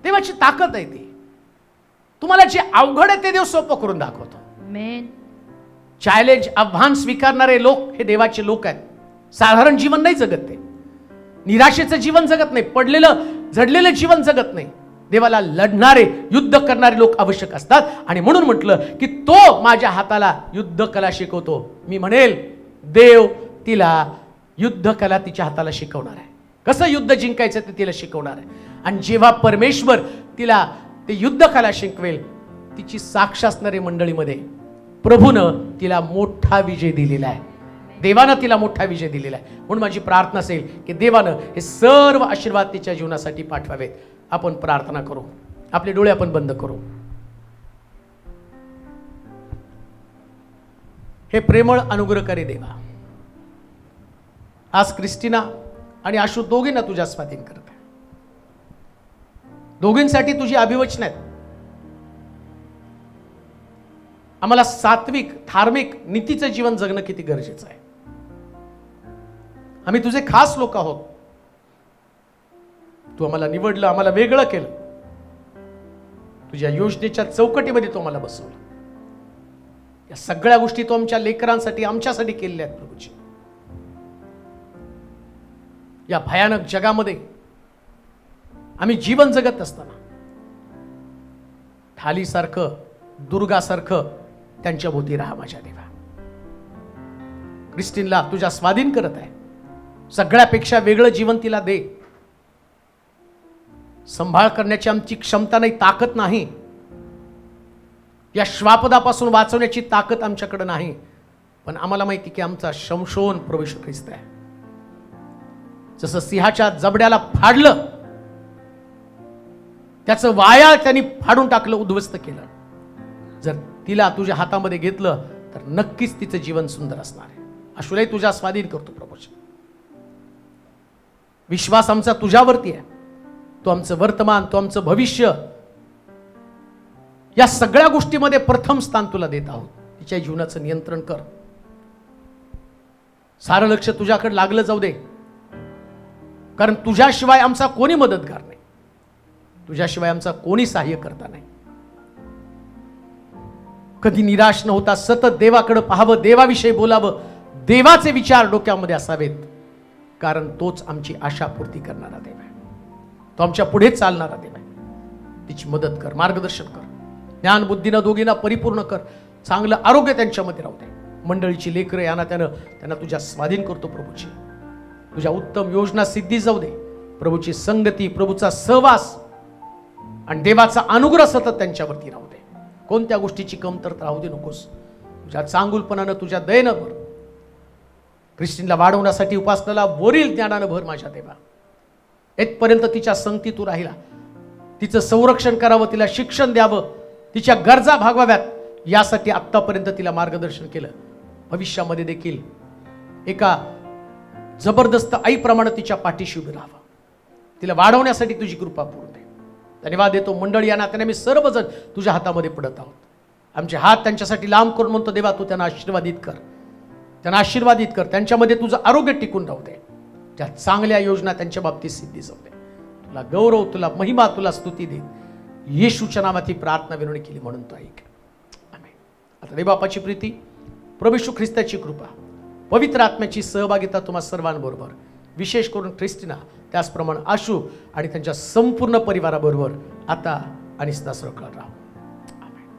देवाची ताकद आहे ती. तुम्हाला जे अवघड आहे ते देव सोपं करून दाखवतो. चॅलेंज, आव्हान स्वीकारणारे लोक हे देवाचे लोक आहेत. साधारण जीवन नाही जगत ते, निराशेचं जीवन जगत नाही, पडलेलं झडलेलं जीवन जगत नाही. देवाला लढणारे, युद्ध करणारे लोक आवश्यक असतात. आणि म्हणून म्हटलं की तो माझ्या हाताला युद्ध कला शिकवतो. मी म्हणेल देव तिला युद्ध कला तिच्या हाताला शिकवणार आहे. कसं युद्ध जिंकायचं ते तिला शिकवणार आहे. आणि जेव्हा परमेश्वर तिला ते युद्ध कला शिकवेल, तिची साक्ष असणारी मंडळीमध्ये प्रभूनं तिला मोठा विजय दिलेला आहे. देवानं तिला मोठा विजय दिलेला आहे. म्हणून माझी प्रार्थना असेल की देवानं हे सर्व आशीर्वाद तिच्या जीवनासाठी पाठवावेत. आपण प्रार्थना करू. आपले डोळे आपण बंद करू. हे प्रेमळ अनुग्रहकारी देवा, आज क्रिस्टिना आणि आशू दोघींना तुझ्या स्वाधीन करत आहे. दोघींसाठी तुझी अभिवचन आहेत. आम्हाला सात्विक, धार्मिक, नीतीचं जीवन जगणं किती गरजेचं आहे. आम्ही तुझे खास लोक आहोत. तू आम्हाला निवडलं, आम्हाला वेगळं केलं, तुझ्या योजनेच्या चौकटीमध्ये तू आम्हाला बसवलं. या सगळ्या गोष्टी तू आमच्या लेकरांसाठी, आमच्यासाठी केलेल्या आहेत प्रभूजी. या भयानक जगामध्ये आम्ही जीवन जगत असताना ढालीसारखं, दुर्गासारखं त्यांच्या भोवती राहा माझ्या देवा. क्रिस्टिनला तुझ्या स्वाधीन करत आहे. सगळ्यापेक्षा वेगळं जीवन तिला दे. संभाळ करण्याची आमची क्षमता नाही, ताकद नाही. या श्वापदापासून वाचवण्याची ताकद आमच्याकडे नाही, पण आम्हाला माहिती की आमचा शमशोन प्रभू येशू ख्रिस्त आहे. जसं सिंहाच्या जबड्याला फाडलं, त्याचं वाया त्यांनी फाडून टाकलं, उद्ध्वस्त केलं. जर तिला तुझ्या हातामध्ये घेतलं तर नक्कीच तिचं जीवन सुंदर असणार आहे. आशुलाही तुझ्या स्वाधीन करतो प्रभूच्या. विश्वास आमचा तुझ्यावरती आहे. तो आमचं वर्तमान, तो आमचं भविष्य, या सगळ्या गोष्टीमध्ये प्रथम स्थान तुला देत आहोत. तिच्या जीवनाचं नियंत्रण कर. सारं लक्ष तुझ्याकडे लागलं जाऊ दे, कारण तुझ्याशिवाय आमचा कोणी मदतगार नाही, तुझ्याशिवाय आमचा कोणी सहाय्य करता नाही. कधी निराश न होता सतत देवाकडे पाहावं, देवाविषयी बोलावं, देवाचे विचार डोक्यामध्ये असावेत, कारण तोच आमची आशा पूर्ती करणारा देव आहे. तो आमच्या पुढे चालणारा देव आहे. तिची मदत कर, मार्गदर्शन कर, ज्ञान बुद्धीनं दोघींना परिपूर्ण कर. चांगलं आरोग्य त्यांच्यामध्ये राहू दे. मंडळीची लेकरं यांना त्यांना तुझ्या स्वाधीन करतो प्रभूची. तुझ्या उत्तम योजना सिद्धी जाऊ दे. प्रभूची संगती, प्रभूचा सहवास आणि देवाचा अनुग्रह सतत त्यांच्यावरती राहू दे. कोणत्या गोष्टीची कमतरता राहू दे नकोस. तुझ्या चांगुलपणानं, तुझ्या दयेनं भर. ख्रिस्तीनला वाढवण्यासाठी उपासनाला वरील ज्ञानानं भर माझ्या देवा. इथपर्यंत तिच्या संगती तू राहिला. तिचं संरक्षण करावं, तिला शिक्षण द्यावं, तिच्या गरजा भागवाव्यात, यासाठी आत्तापर्यंत तिला मार्गदर्शन केलं. भविष्यामध्ये देखील एका जबरदस्त आईप्रमाणे तिच्या पाठीशी उभी राहावं. तिला वाढवण्यासाठी तुझी कृपा पूर्ण दे. धन्यवाद देतो. मंडळी या नात्याने आम्ही सर्वजण तुझ्या हातामध्ये पडत आहोत. आमचे हात त्यांच्यासाठी लांब करून म्हणतो, देवा तू त्यांना आशीर्वादित कर, त्यांना आशीर्वादित कर. त्यांच्यामध्ये तुझं आरोग्य टिकून राहू दे. त्या चांगल्या योजना त्यांच्या बाबतीत सिद्धी जाऊ दे. तुला गौरव, तुला महिमा, तुला स्तुती दे. येशूच्या नावात ही प्रार्थना विनवणी केली म्हणून तो ऐक. आमेन. आता देवबापाची प्रीती, प्रभू येशू ख्रिस्ताची कृपा, पवित्र आत्म्याची सहभागिता तुम्हा सर्वांबरोबर, विशेष करून ख्रिस्तीना, त्याचप्रमाणे आशू आणि त्यांच्या संपूर्ण परिवाराबरोबर आता आणि सदा सरकत राहू. आमेन.